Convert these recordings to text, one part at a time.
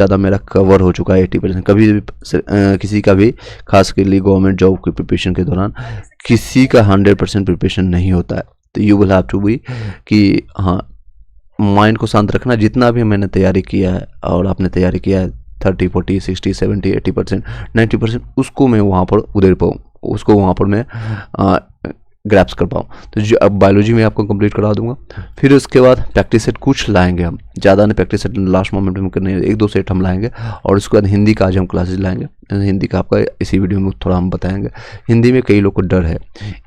ज़्यादा मेरा कवर हो चुका है 80%। कभी भी किसी का भी खास के लिए गवर्नमेंट जॉब की प्रिपरेशन के दौरान किसी का 100% प्रिपरेशन नहीं होता है। तो you will have to be कि हाँ, माइंड को शांत रखना। जितना भी मैंने तैयारी किया है और आपने तैयारी किया है 30, 40, 60, 70, 80%, 90%, उसको मैं वहाँ पर उधेड़ पाऊँ, उसको वहाँ पर मैं ग्रैप्स कर पाऊँ। तो जो अब बायोलॉजी में आपको कंप्लीट करा दूंगा। फिर उसके बाद प्रैक्टिस सेट कुछ लाएंगे हम, ज़्यादा नहीं, प्रैक्टिस सेट लास्ट मोमेंट में करने 1-2 सेट हम लाएंगे। और उसके बाद हिंदी का आज हम क्लासेज लाएंगे। हिंदी का आपका इसी वीडियो में थोड़ा हम बताएंगे। हिंदी में कई लोग को डर है,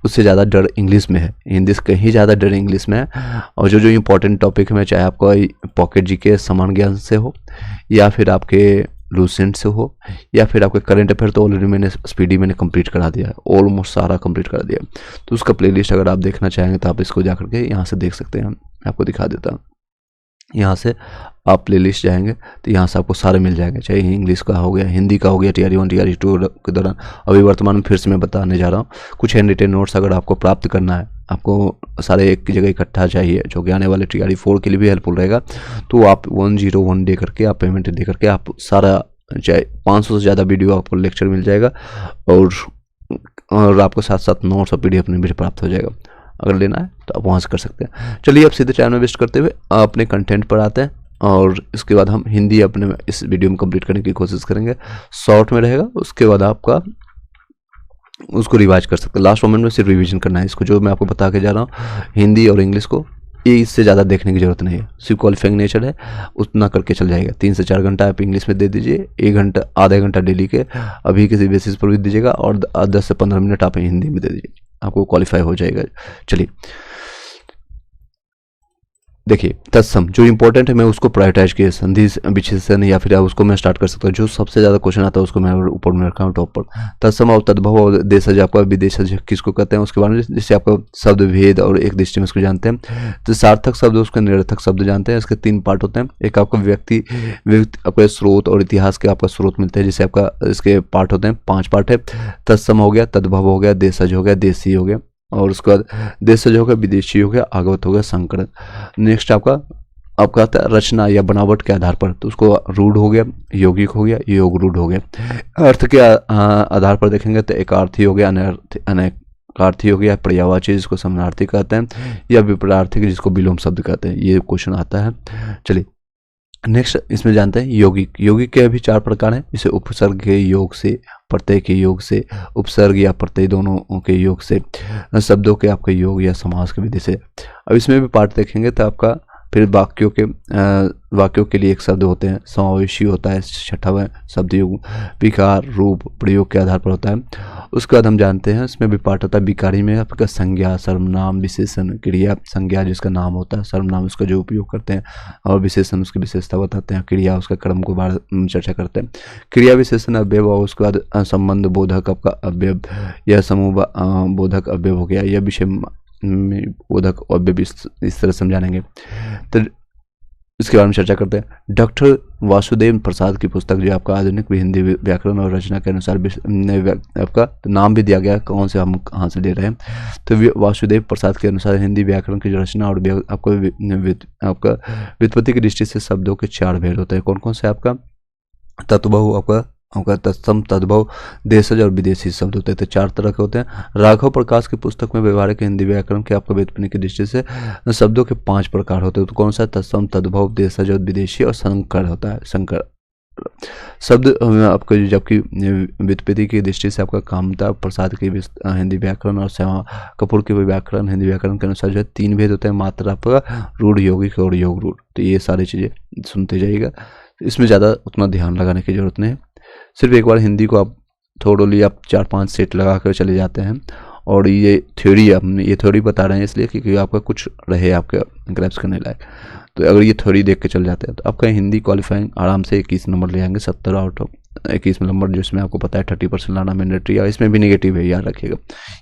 उससे ज़्यादा डर इंग्लिश में है। हिंदी से कहीं ज़्यादा डर इंग्लिश में है। और जो इंपॉर्टेंट टॉपिक है, चाहे आपका पॉकेट जीके समान ज्ञान से हो, या फिर आपके लूसेंट से हो, या फिर आपके करंट अफेयर, तो ऑलरेडी मैंने स्पीडी मैंने कंप्लीट करा दिया है, ऑलमोस्ट सारा कंप्लीट करा दिया। तो उसका प्लेलिस्ट अगर आप देखना चाहेंगे तो आप इसको जा करके यहाँ से देख सकते हैं। मैं आपको दिखा देता हूँ। यहाँ से आप प्लेलिस्ट जाएंगे तो यहाँ से आपको सारे मिल जाएंगे, चाहे इंग्लिश का हो गया, हिंदी का हो गया, TRE 1 TRE 2 के दौरान। अभी वर्तमान में फिर से मैं बताने जा रहा हूँ कुछ हैंड रिटेन नोट्स अगर आपको प्राप्त करना है, आपको सारे एक जगह इकट्ठा चाहिए, जो कि आने वाले TRE 4 के लिए भी हेल्पफुल रहेगा। तो आप 101 दे करके, आप पेमेंट दे करके, आप सारा चाहे 500 से ज़्यादा वीडियो आपको लेक्चर मिल जाएगा, और आपको साथ साथ नोट्स और PDF में भी प्राप्त हो जाएगा। अगर लेना है तो आप वहाँ से कर सकते हैं। चलिए अब सीधे टाइम वेस्ट करते हुए अपने कंटेंट पर आते हैं, और इसके बाद हम हिंदी अपने इस वीडियो में कंप्लीट करने की कोशिश करेंगे। शॉर्ट में रहेगा, उसके बाद आपका उसको रिवाइज कर सकते हैं। लास्ट मोमेंट में सिर्फ रिवीजन करना है इसको, जो मैं आपको बता के जा रहा हूँ हिंदी और इंग्लिश को। ये इससे ज़्यादा देखने की ज़रूरत नहीं है, सिर्फ क्वालिफाइंग नेचर है, उतना करके चल जाएगा। 3 से 4 घंटा आप इंग्लिश में दे दीजिए, 1 घंटा आधा घंटा डेली के अभी किसी बेसिस पर भी दीजिएगा, और 10 से 15 मिनट आप हिंदी में दे दीजिए, आपको क्वालिफाई हो जाएगा। चलिए देखिए, तत्सम जो इंपॉर्टेंट है मैं उसको प्रायोरिटाइज किया, संधि विच्छेदन या फिर उसको मैं स्टार्ट कर सकता हूँ। जो सबसे ज़्यादा क्वेश्चन आता है उसको मैं ऊपर में रखा हूँ टॉप पर। तत्सम और तद्भव और देशज, आपका विदेशज किसको कहते हैं उसके बारे में, जिससे आपका शब्द भेद और एक दृष्टि में उसको जानते हैं। तो सार्थक शब्द, उसके निरर्थक शब्द जानते हैं। इसके 3 पार्ट होते हैं। एक आपका व्यक्ति आपके स्रोत और इतिहास के आपका स्रोत मिलते हैं, जिससे आपका इसके पार्ट होते हैं, 5 पार्ट है। तत्सम हो गया, तद्भव हो गया, देशज हो गया, देशी हो गया, और उसके बाद देशज हो गया, विदेशी हो गया, आगवत हो गया, संकर। नेक्स्ट आपका आता है रचना या बनावट के आधार पर, तो उसको रूढ़ हो गया, यौगिक हो गया, योग रूढ़ हो गया। अर्थ के आधार पर देखेंगे तो एकार्थी हो गया, अनेकार्थी हो गया, पर्यायवाची जिसको समानार्थी कहते हैं, या विपरीतार्थी जिसको विलोम शब्द कहते हैं। ये क्वेश्चन आता है। चलिए नेक्स्ट इसमें जानते हैं यौगिक। यौगिक के भी 4 प्रकार हैं, जैसे उपसर्ग के योग से, प्रत्यय के योग से, उपसर्ग या प्रत्यय दोनों के योग से, शब्दों के आपके योग या समास के विधि से। अब इसमें भी पार्ट देखेंगे तो आपका फिर वाक्यों के लिए एक शब्द होते हैं, समावेशी होता है 6वां शब्द योग, विकार रूप प्रयोग के आधार पर होता है। उसके बाद हम जानते हैं इसमें भी पार्ट होता है विकारी में आपका संज्ञा, सर्वनाम, विशेषण, क्रिया। संज्ञा जिसका नाम होता है, सर्वनाम उसका जो उपयोग करते हैं, और विशेषण उसकी विशेषता बताते हैं, क्रिया उसका क्रम को बार चर्चा करते हैं। क्रिया विशेषण अव्यय, और उसके बाद संबंध बोधक आपका अव्यय, यह समूह बोधक अव्यय हो गया, यह विषय बोधक अव्यय इस तरह समझाएंगे। तो इसके बारे में चर्चा करते हैं। डॉक्टर वासुदेव प्रसाद की पुस्तक जो आपका आधुनिक हिंदी व्याकरण और रचना के अनुसार आपका तो नाम भी दिया गया, कौन से हम कहाँ से ले रहे हैं, तो वासुदेव प्रसाद के अनुसार हिंदी व्याकरण की रचना और आपका व्युत्पत्ति की दृष्टि से शब्दों के 4 भेद होते हैं। कौन कौन से आपका तत्वभव, आपका तत्सम, तद्भव, देशज और विदेशी शब्द होते हैं। तो 4 तरह के होते हैं। राघव प्रकाश की पुस्तक में व्यवहारिक हिंदी व्याकरण के आपका व्युत्पत्ति की दृष्टि से शब्दों के 5 प्रकार होते हैं। तो कौन सा, तत्सम, तद्भव, देशज और विदेशी, और संकर होता है। संकर शब्द आपका जबकि व्युत्पत्ति की दृष्टि से आपका कामता प्रसाद की हिंदी व्याकरण और श्यामा कपूर के व्याकरण हिंदी व्याकरण के अनुसार जो है 3 भेद होते हैं, मात्रा आपका रूढ़, यौगिक और योग रूढ़। तो ये सारी चीज़ें सुनते जाइएगा, इसमें ज़्यादा उतना ध्यान लगाने की जरूरत नहीं है। सिर्फ एक बार हिंदी को आप थोड़ी आप 4-5 सेट लगा कर चले जाते हैं। और ये थ्योरी बता रहे हैं इसलिए क्योंकि आपका कुछ रहे आपके ग्रैप्स करने लायक। तो अगर ये थ्योरी देख के चल जाते हैं तो आपका हिंदी क्वालिफाइंग आराम से 21 नंबर ले आएंगे, 70 आउट ऑफ 21 नंबर, जिसमें आपको पता है 30% लाना मैंडेटरी है। इसमें भी नेगेटिव है, याद रखिएगा।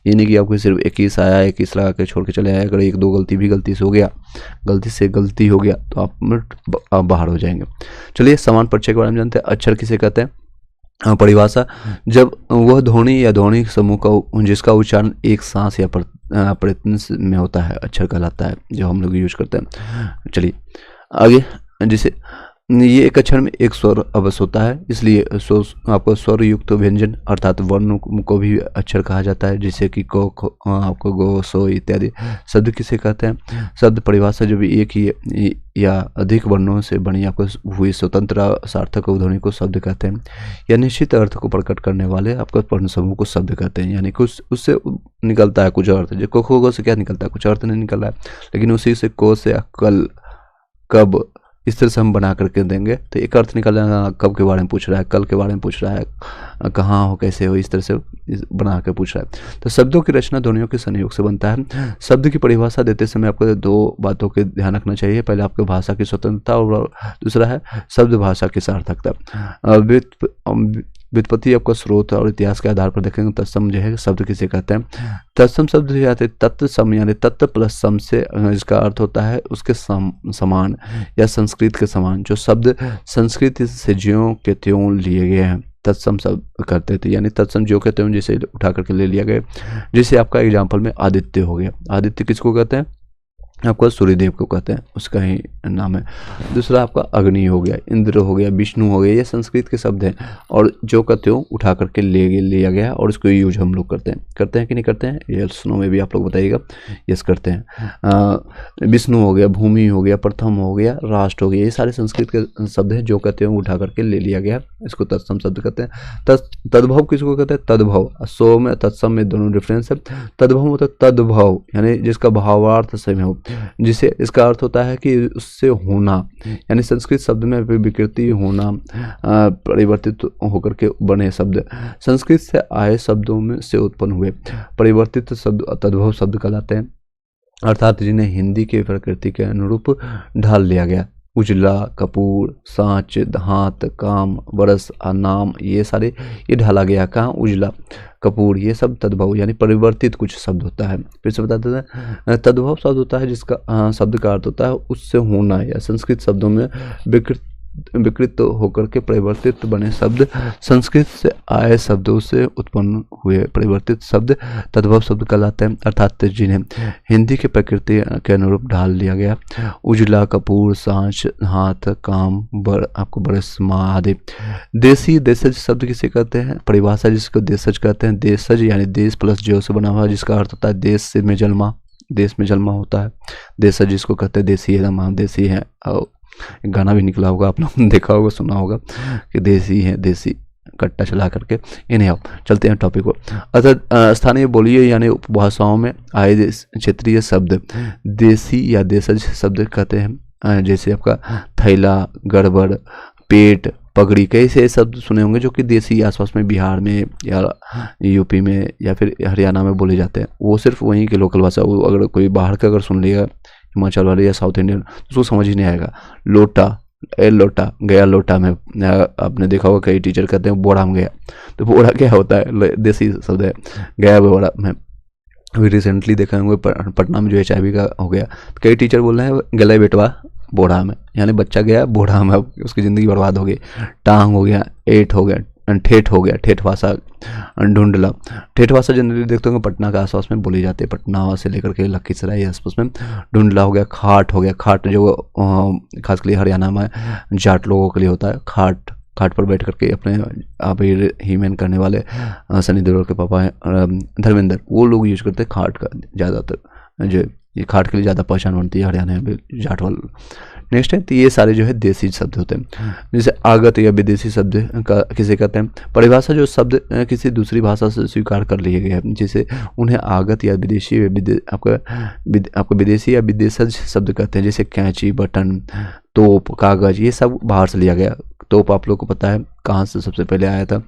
ये नहीं कि आपको सिर्फ 21 आया, 21 लगा के छोड़ के चले आए। अगर 1-2 गलती से हो गया तो आप बाहर हो जाएंगे। चलिए समान परिचय के बारे में जानते हैं। अक्षर किसे कहते हैं? परिभाषा, जब वह ध्वनि या ध्वनि समूह का जिसका उच्चारण एक सांस या प्रयत्न में होता है, अक्षर कहलाता है, जो हम लोग यूज करते हैं। चलिए आगे, जिसे ये एक अक्षर में एक स्वर अवश्य होता है, इसलिए आपको स्वर युक्त व्यंजन अर्थात वर्ण को भी अक्षर कहा जाता है, जैसे कि को, आपको गो, सो इत्यादि शब्द किसे कहते हैं। शब्द परिभाषा जो भी एक ही या अधिक वर्णों से बनी आपको हुई स्वतंत्र सार्थक ध्वनि को शब्द कहते हैं, या निश्चित अर्थ को प्रकट करने वाले आपका वर्ण समूह को शब्द कहते हैं। यानी कुछ उससे निकलता है कुछ अर्थ, जो को से क्या निकलता है, कुछ अर्थ नहीं निकल रहा है, लेकिन उसी से को से कल, कब, इस तरह से हम बना करके देंगे तो एक अर्थ निकल जाएगा। कब के बारे में पूछ रहा है, कल के बारे में पूछ रहा है, कहाँ हो, कैसे हो, इस तरह से बना के पूछ रहा है। तो शब्दों की रचना ध्वनियों के संयोग से बनता है। शब्द की परिभाषा देते समय आपको दो बातों के ध्यान रखना चाहिए। पहले आपके भाषा की स्वतंत्रता और दूसरा है शब्द भाषा की सार्थकता। व्युत्पत्ति आपका स्रोत और इतिहास के आधार पर देखेंगे। तत्सम जो है शब्द किसे कहते हैं। तत्सम शब्द जो है तत्सम यानी तत्व प्लस सम से इसका अर्थ होता है उसके समान या संस्कृत के समान। जो शब्द संस्कृत से ज्यों के त्यों लिए गए हैं तत्सम शब्द करते थे, यानी तत्सम ज्यों के त्यों जैसे उठा करके ले लिया गया। जैसे आपका एग्जाम्पल में आदित्य हो गया। आदित्य किसको कहते हैं, आपका सूर्यदेव को कहते हैं, उसका ही नाम है। दूसरा आपका अग्नि हो गया, इंद्र हो गया, विष्णु हो गया, ये संस्कृत के शब्द हैं और जो का त्यों उठा करके लिया गया और इसको यूज हम लोग करते हैं कि नहीं करते हैं, ये सुनो में भी आप लोग बताइएगा। यस करते हैं। विष्णु हो गया, भूमि हो गया, प्रथम हो गया, राष्ट्र हो गया, ये सारे संस्कृत के शब्द हैं जो का त्यों उठा करके ले लिया गया, इसको तत्सम शब्द कहते हैं। तद्भव किसको कहते हैं, तद्भव। सो में तत्सम में दोनों डिफरेंस है। तद्भव मतलब तद्भव यानी जिसका भावार्थ सेम हो, जिसे इसका अर्थ होता है कि उससे होना, यानी संस्कृत शब्द में विकृति होना, परिवर्तित होकर के बने शब्द संस्कृत से आए शब्दों में से उत्पन्न हुए परिवर्तित शब्द तद्भव शब्द कहलाते हैं, अर्थात जिन्हें हिंदी के प्रकृति के अनुरूप ढाल लिया गया। उजला, कपूर, सांच, हाथ, काम, बरस, नाम, ये सारे ये ढाला गया। कहाँ, उजला, कपूर, ये सब तद्भव यानी परिवर्तित कुछ शब्द होता है। फिर से बताते हैं, तद्भव शब्द होता है जिसका शब्द का अर्थ होता है उससे होना, या संस्कृत शब्दों में विकृत होकर के परिवर्तित बने शब्द संस्कृत से आए शब्दों से उत्पन्न हुए परिवर्तित शब्द तद्भव शब्द कहलाते हैं, अर्थात जिन्हें हिंदी के प्रकृति के अनुरूप ढाल लिया गया। उजला, कपूर, सांच, हाथ, काम, आपको बरस, माँ आदि। देसी, देशज शब्द किसे कहते हैं, परिभाषा जिसको देशज कहते हैं। देशज यानी देश प्लस ज्यों से बना हुआ, जिसका अर्थ होता है देश से में जन्मा, देश में जन्मा होता है। देशज जिसको कहते हैं देसी है, हम देसी है। और गाना भी निकला होगा, आप लोगों ने देखा होगा, सुना होगा कि देसी है, देसी कट्टा चला करके। इन्हें आप चलते हैं टॉपिक को। अर्थात स्थानीय बोलियों यानी उपभाषाओं में आए क्षेत्रीय शब्द देसी या देशज शब्द कहते हैं। जैसे आपका थैला, गड़बड़, पेट, पगड़ी, कैसे शब्द सुने होंगे जो कि देसी आसपास में बिहार में या यूपी में या फिर हरियाणा में बोले जाते हैं। वो सिर्फ वहीं के लोकल भाषा, वो अगर कोई बाहर का अगर सुन लिएगा हिमाचल वाले या साउथ इंडियन तो उसको समझ ही नहीं आएगा। लोटा, लोटा गया, लोटा में आपने देखा होगा कई टीचर कहते हैं बोड़ा में गया, तो बोड़ा क्या होता है, देसी शब्द है, गया बोड़ा में। अभी रिसेंटली देखा होंगे पटना में जो HIV का हो गया, कई टीचर बोल रहे हैं गला बेटवा बोड़ा में, यानी बच्चा गया बूढ़ा में, उसकी ज़िंदगी बर्बाद हो गई। टांग हो गया, एट हो गया, ठेठ हो गया, ठेठ भाषा, ढूंढला। ठेठ भाषा जनरली देखते होंगे पटना के आसपास में बोली जाती है, पटना से लेकर के लखीसराय आसपास में। ढूंढला हो गया, खाट हो गया, खाट जो खासकर हरियाणा में जाट लोगों के लिए होता है। खाट, खाट पर बैठ करके अपने आप ही मैन करने वाले सनी देओल के पापा हैं धर्मेंद्र, वो लोग यूज करते हैं खाट का ज़्यादातर, जो ये खाट के लिए ज़्यादा पहचान बनती है हरियाणा में जाट वाल। नेक्स्ट है, तो ये सारे जो है देसी शब्द होते हैं। जैसे आगत या विदेशी शब्द का किसे कहते हैं, परिभाषा जो शब्द किसी दूसरी भाषा से स्वीकार कर लिए गए हैं, जैसे उन्हें आगत या विदेशी आपका विदेशी या विदेशज शब्द कहते हैं। जैसे कैंची, बटन, तोप, कागज, ये सब बाहर से लिया गया। तोप आप लोग को पता है कहाँ से सबसे पहले आया था,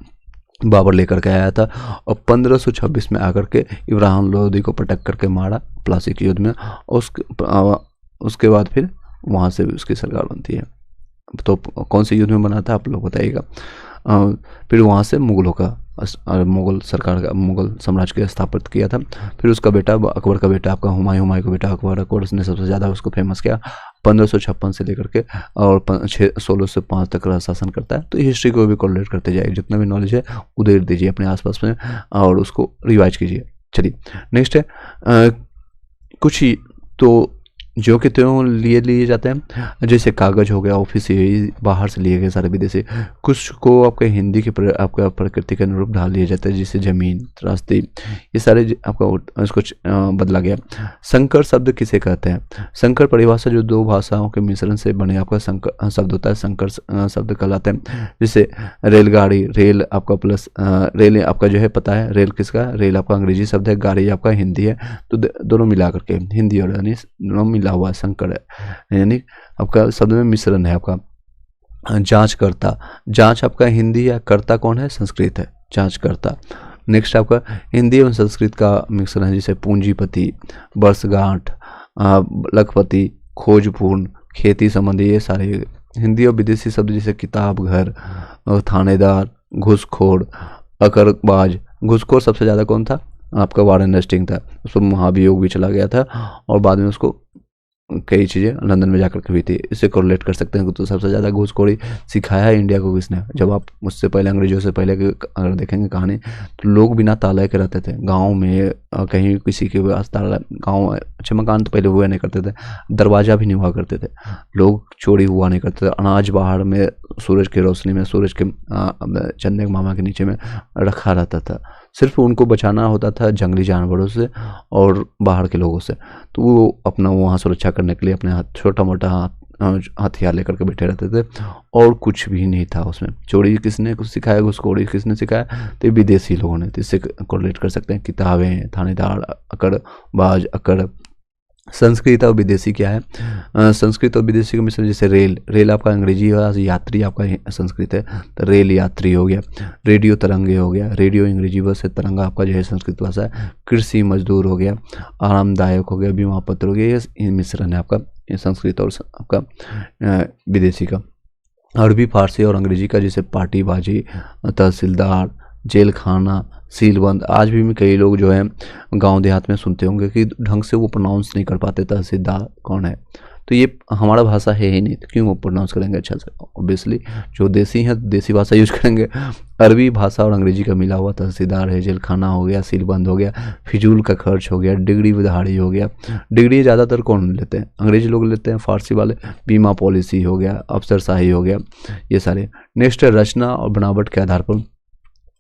बाबर लेकर के आया था और 1526 में आकर के इब्राहिम लोदी को पटक करके मारा प्लासी के युद्ध में। उसके बाद फिर वहाँ से भी उसकी सरकार बनती है। तो कौन से युद्ध में बना था आप लोग बताइएगा। फिर वहाँ से मुगलों का मुगल सरकार का मुगल साम्राज्य के स्थापित किया था। फिर उसका बेटा अकबर का बेटा आपका हुमायूं का बेटा अकबर ने सबसे ज़्यादा उसको फेमस किया। 1556 से लेकर के और 1605 तक शासन करता है। तो हिस्ट्री को भी कोरिलेट करते जाइए, जितना भी नॉलेज है उधेड़ दीजिए अपने आसपास में और उसको रिवाइज कीजिए। चलिए नेक्स्ट है कुछ ही तो जो कि त्यों लिए जाते हैं, जैसे कागज हो गया, ऑफिस बाहर से लिए गए सारे विदेशी। कुछ को आपके हिंदी के आपका प्रकृति के अनुरूप ढाल लिया जाता है, जैसे जमीन, रास्ते, ये सारे आपका इसको बदला गया। संकर शब्द किसे कहते हैं? संकर परिभाषा जो दो भाषाओं के मिश्रण से बने आपका संकर शब्द होता है, संकर शब्द कहलाते हैं। जैसे रेलगाड़ी, रेल आपका प्लस रेल आपका जो है पता है, रेल किसका? रेल आपका अंग्रेजी शब्द है, गाड़ी आपका हिंदी है, तो दोनों मिला करके हिंदी और यानी दोनों मिला हुआ संकर है, यानी आपका शब्द में मिश्रण है आपका। जांचकर्ता, जांच आपका हिंदी है, कर्ता कौन है? संस्कृत है, जांचकर्ता। नेक्स्ट आपका हिंदी एवं संस्कृत का मिश्रण है, जैसे पूंजीपति, वर्षगांठ, लखपति, खोजपूर्ण, खेती संबंधी, ये सारे हिंदी और विदेशी शब्द जैसे किताब घर, थानेदार, घूसखोर, अकड़बाज। घूसखोर सबसे ज़्यादा कौन था? आपका वारेन हेस्टिंग था, उसको महाभियोग भी चला गया था और बाद में उसको कई चीज़ें लंदन में जाकर के हुई थी। इससे कोरिलेट कर सकते हैं तो सबसे ज़्यादा घूसखोरी सिखाया है इंडिया को किसने? जब आप उससे पहले अंग्रेजों से पहले की अगर देखेंगे कहानी, तो लोग बिना ताले के रहते थे गांव में, कहीं किसी के पास ताला, गांव अच्छे मकान तो पहले हुआ नहीं करते थे, दरवाज़ा भी नहीं हुआ करते थे, लोग चोरी हुआ नहीं करते थे, अनाज बाहर में सूरज की रोशनी में, सूरज के चंदे मामा के नीचे में रखा रहता था। सिर्फ उनको बचाना होता था जंगली जानवरों से और बाहर के लोगों से, तो वो अपना वहाँ सुरक्षा करने के लिए अपने हाथ छोटा मोटा हथियार लेकर के बैठे रहते थे और कुछ भी नहीं था उसमें। चोरी किसने कुछ सिखाया? घुसखोरी किसने सिखाया? तो विदेशी लोगों ने। तो इससे कोरिलेट कर सकते हैं किताबें, थानेदार, अकड़बाज, अकड़। संस्कृत और विदेशी क्या है? संस्कृत और विदेशी का मिश्रण, जैसे रेल, रेल आपका अंग्रेजी है, यात्री आपका संस्कृत है, तो रेल यात्री हो गया। रेडियो तरंगे हो गया, रेडियो अंग्रेजी बस है, तरंगा आपका जो है संस्कृत भाषा है। कृषि मजदूर हो गया, आरामदायक हो गया, बीमा पत्र हो गया, ये मिश्रण है आपका संस्कृत और आपका विदेशी का। अरबी, फारसी और अंग्रेजी का, जैसे पार्टीबाजी, तहसीलदार, जेल खाना, सीलबंद। आज भी कई लोग जो है गांव देहात में सुनते होंगे कि ढंग से वो प्रोनाउंस नहीं कर पाते तहसीलदार कौन है, तो ये हमारा भाषा है ही नहीं, तो क्यों वो प्रोनाउंस करेंगे अच्छा से? ऑब्वियसली जो देसी हैं देसी भाषा यूज करेंगे। अरबी भाषा और अंग्रेजी का मिला हुआ तहसीलदार है, जेल खाना हो गया, सीलबंद हो गया, फिजूल का खर्च हो गया, डिग्री विधाड़ी हो गया। डिग्री ज़्यादातर कौन लेते हैं? अंग्रेजी लोग लेते हैं, फारसी वाले। बीमा पॉलिसी हो गया, अफसरशाही हो गया, ये सारे। नेक्स्ट है रचना और बनावट के आधार पर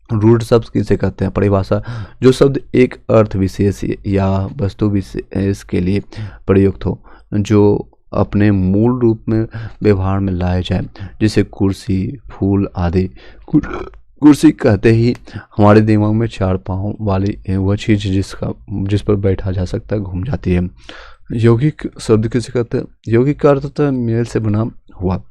रूढ़ शब्द किसे कहते हैं? परिभाषा, जो शब्द एक अर्थ विशेष या वस्तु विशेष के लिए प्रयुक्त हो, जो अपने मूल रूप में व्यवहार में लाए जाए, जैसे कुर्सी, फूल आदि। कुर्सी कहते ही हमारे दिमाग में चार पाँव वाली वह चीज़ जिस पर बैठा जा सकता है घूम जाती है। यौगिक शब्द किसे कहते हैं? यौगिक का अर्थ होता है मेल से बना हुआ,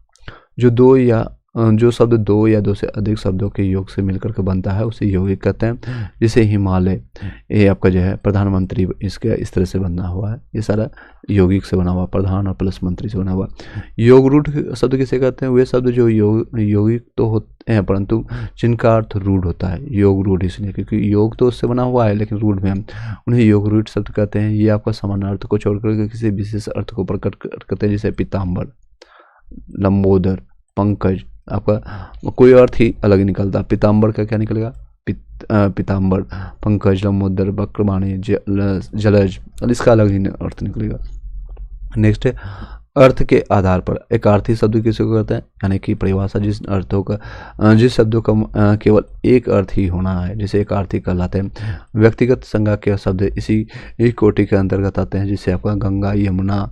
जो शब्द दो या दो से अधिक शब्दों के योग से मिलकर के बनता है उसे यौगिक कहते हैं। जैसे हिमालय, ये आपका जो है प्रधानमंत्री, इसके इस तरह से बना हुआ है, ये सारा यौगिक से बना हुआ, प्रधान और प्लस मंत्री से बना हुआ। योग रूढ़ शब्द किसे कहते हैं? वे शब्द जो यौगिक तो होते हैं परंतु जिनका अर्थ रूढ़ होता है। योग रूढ़ इसलिए क्योंकि योग तो उससे बना हुआ है लेकिन रूढ़ में हम उन्हें योग रूढ़ शब्द कहते हैं। ये आपका सामान्य अर्थ को छोड़कर किसी विशेष अर्थ को प्रकट करते हैं, जैसे पीताम्बर, लंबोदर, पंकज। आपका कोई अर्थ ही अलग निकलता। पीताम्बर का क्या निकलेगा? पीताम्बर, पंकज, लंबोदर, वक्रबाणी, जलज, इसका अलग ही अर्थ निकलेगा। नेक्स्ट है अर्थ के आधार पर एकार्थी शब्द किसे कहते हैं? यानी कि परिभाषा, जिस शब्दों का केवल एक अर्थ ही होना है, जिसे एकार्थी कहलाते हैं। व्यक्तिगत संज्ञा के शब्द इसी एक कोटि के अंतर्गत आते हैं, जिससे आपका गंगा, यमुना,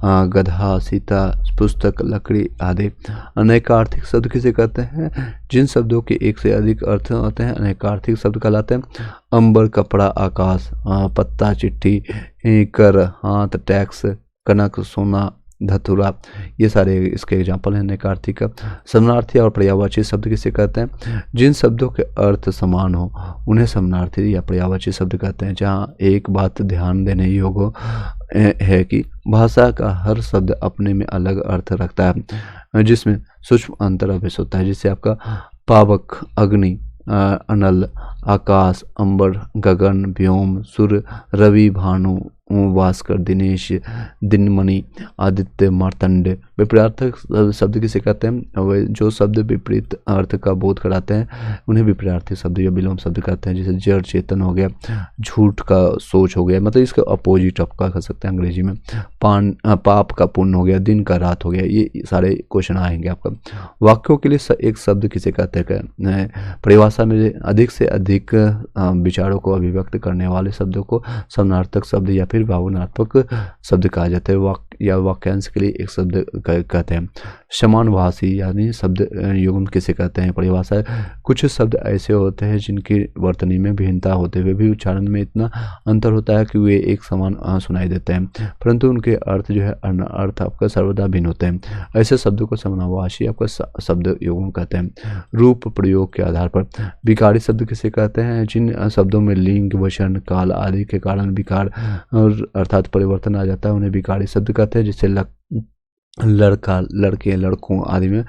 गधा, सीता, पुस्तक, लकड़ी आदि। अनेकार्थिक शब्द किसे कहते हैं? जिन शब्दों के एक से अधिक अर्थ होते हैं अनेकार्थिक शब्द कहलाते हैं। अंबर, कपड़ा, आकाश, पत्ता, चिट्ठी, कर, हाथ, टैक्स, कनक, सोना, धतुरा, ये सारे इसके एग्जाम्पल हैं अनेकार्थिक का। समानार्थी और पर्यायवाची शब्द किसे कहते हैं? जिन शब्दों के अर्थ समान हो उन्हें समानार्थी या पर्यायवाची शब्द कहते हैं। जहाँ एक बात ध्यान देने योग्य है कि भाषा का हर शब्द अपने में अलग अर्थ रखता है, जिसमें सूक्ष्म अंतर अभ्यास होता है। जिससे आपका पावक, अग्नि, अनल, आकाश, अंबर, गगन, व्योम, सूर्य, रवि, भानु, भास्कर, दिनेश, दिनमणि, आदित्य, मार्तंड। विपरीतार्थक शब्द किसे कहते हैं? वे जो शब्द विपरीत अर्थ का बोध कराते हैं उन्हें विपरीतार्थक शब्द या विलोम शब्द कहते हैं। जैसे जड़ चेतन हो गया, झूठ का सोच हो गया, मतलब इसका अपोजिट आप कह सकते हैं अंग्रेजी में। पाप का पुण्य हो गया, दिन का रात हो गया। ये सारे क्वेश्चन आएंगे आपका। वाक्यों के लिए एक शब्द किसे कहते हैं? परिभाषा में अधिक से अधिक विचारों को अभिव्यक्त करने वाले शब्दों को समानार्थक शब्द या फिर भावनात्मक शब्द कहा जाता है। वाक्य या वाक्यांश के लिए एक शब्द कहते हैं। समानभाषी यानी शब्द युग्म किसे कहते हैं? परिभाषा कुछ शब्द ऐसे होते हैं जिनकी वर्तनी में भिन्नता होते हुए भी उच्चारण में इतना अंतर होता है कि वे एक समान सुनाई देते हैं, परंतु उनके अर्थ जो है अर्थ आपका सर्वदा भिन्न होते हैं। ऐसे शब्दों को समानभाषी आपका शब्द युग्म कहते हैं। रूप प्रयोग के आधार पर विकारी शब्द किसे कहते हैं? जिन शब्दों में लिंग, वचन, काल आदि के कारण विकार और अर्थात परिवर्तन आ जाता है उन्हें विकारी शब्द कहते हैं। जिससे लड़का, लड़के, लड़कों आदि में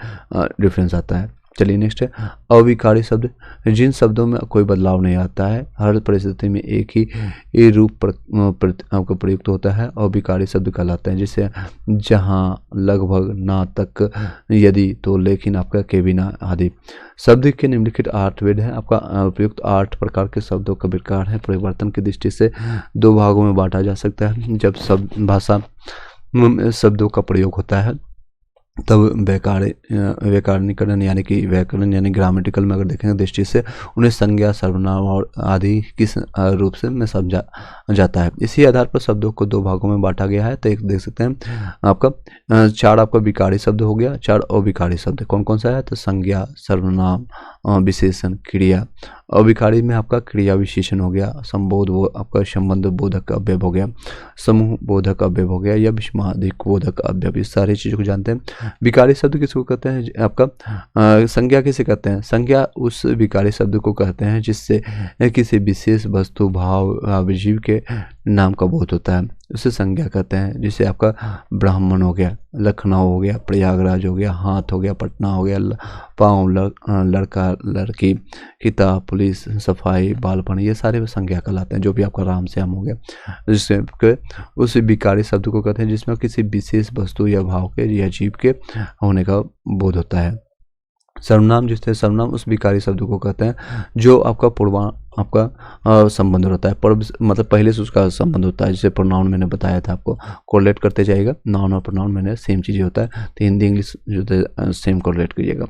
डिफरेंस आता है। चलिए नेक्स्ट है अविकारी शब्द। जिन शब्दों में कोई बदलाव नहीं आता है, हर परिस्थिति में एक ही रूप आपको प्रयुक्त होता है, अविकारी शब्द कहलाते हैं। जैसे जहाँ, लगभग, ना, तक, यदि, तो, लेकिन, आपका के बिना आदि। शब्द के निम्नलिखित 8 भेद है। आपका उपयुक्त 8 प्रकार के शब्दों का विकार है। परिवर्तन की दृष्टि से 2 भागों में बांटा जा सकता है। जब भाषा शब्दों का प्रयोग होता है तब व्याकरणीकरण यानी कि व्याकरण यानी ग्रामेटिकल में अगर देखेंगे दृष्टि से उन्हें संज्ञा, सर्वनाम और आदि किस रूप से में समझा जाता है। इसी आधार पर शब्दों को 2 भागों में बांटा गया है। तो एक देख सकते हैं आपका 4 आपका विकारी शब्द हो गया, 4 अविकारी शब्द कौन कौन सा है? तो संज्ञा, सर्वनाम, विशेषण, क्रिया। अविकारी में आपका क्रिया विशेषण हो गया, संबोध वो आपका संबंध बोधक अव्यय हो गया, समूह बोधक अव्यय हो गया या विस्मादिक बोधक अव्यय। इस सारी चीज़ों को जानते हैं। विकारी शब्द किसको कहते हैं? आपका संज्ञा किसे कहते हैं? संज्ञा उस विकारी शब्द को कहते हैं जिससे किसी विशेष वस्तु, भाव, जीव के नाम का बोध होता है, उसे संज्ञा कहते हैं। जैसे आपका ब्राह्मण हो गया, लखनऊ हो गया, प्रयागराज हो गया, हाथ हो गया, पटना हो गया, पाँव, लड़का, लड़की, किताब, पुलिस, सफाई, बालपन, ये सारे संज्ञा कहलाते हैं। जो भी आपका राम श्याम हो गया, जिससे उस विकारी शब्द को कहते हैं जिसमें किसी विशेष वस्तु या भाव के या जीव के होने का बोध होता है। सर्वनाम जिससे सर्वनाम उस विकारी शब्द को कहते हैं जो आपका आपका संबंध होता है, पर मतलब पहले से उसका संबंध होता है। जैसे प्रोनाउन मैंने बताया था आपको, कोरिलेट करते जाइएगा। नाउन और प्रोनाउन मैंने सेम चीज़ होता है, तो हिंदी इंग्लिश जो है सेम कोरिलेट करिएगा।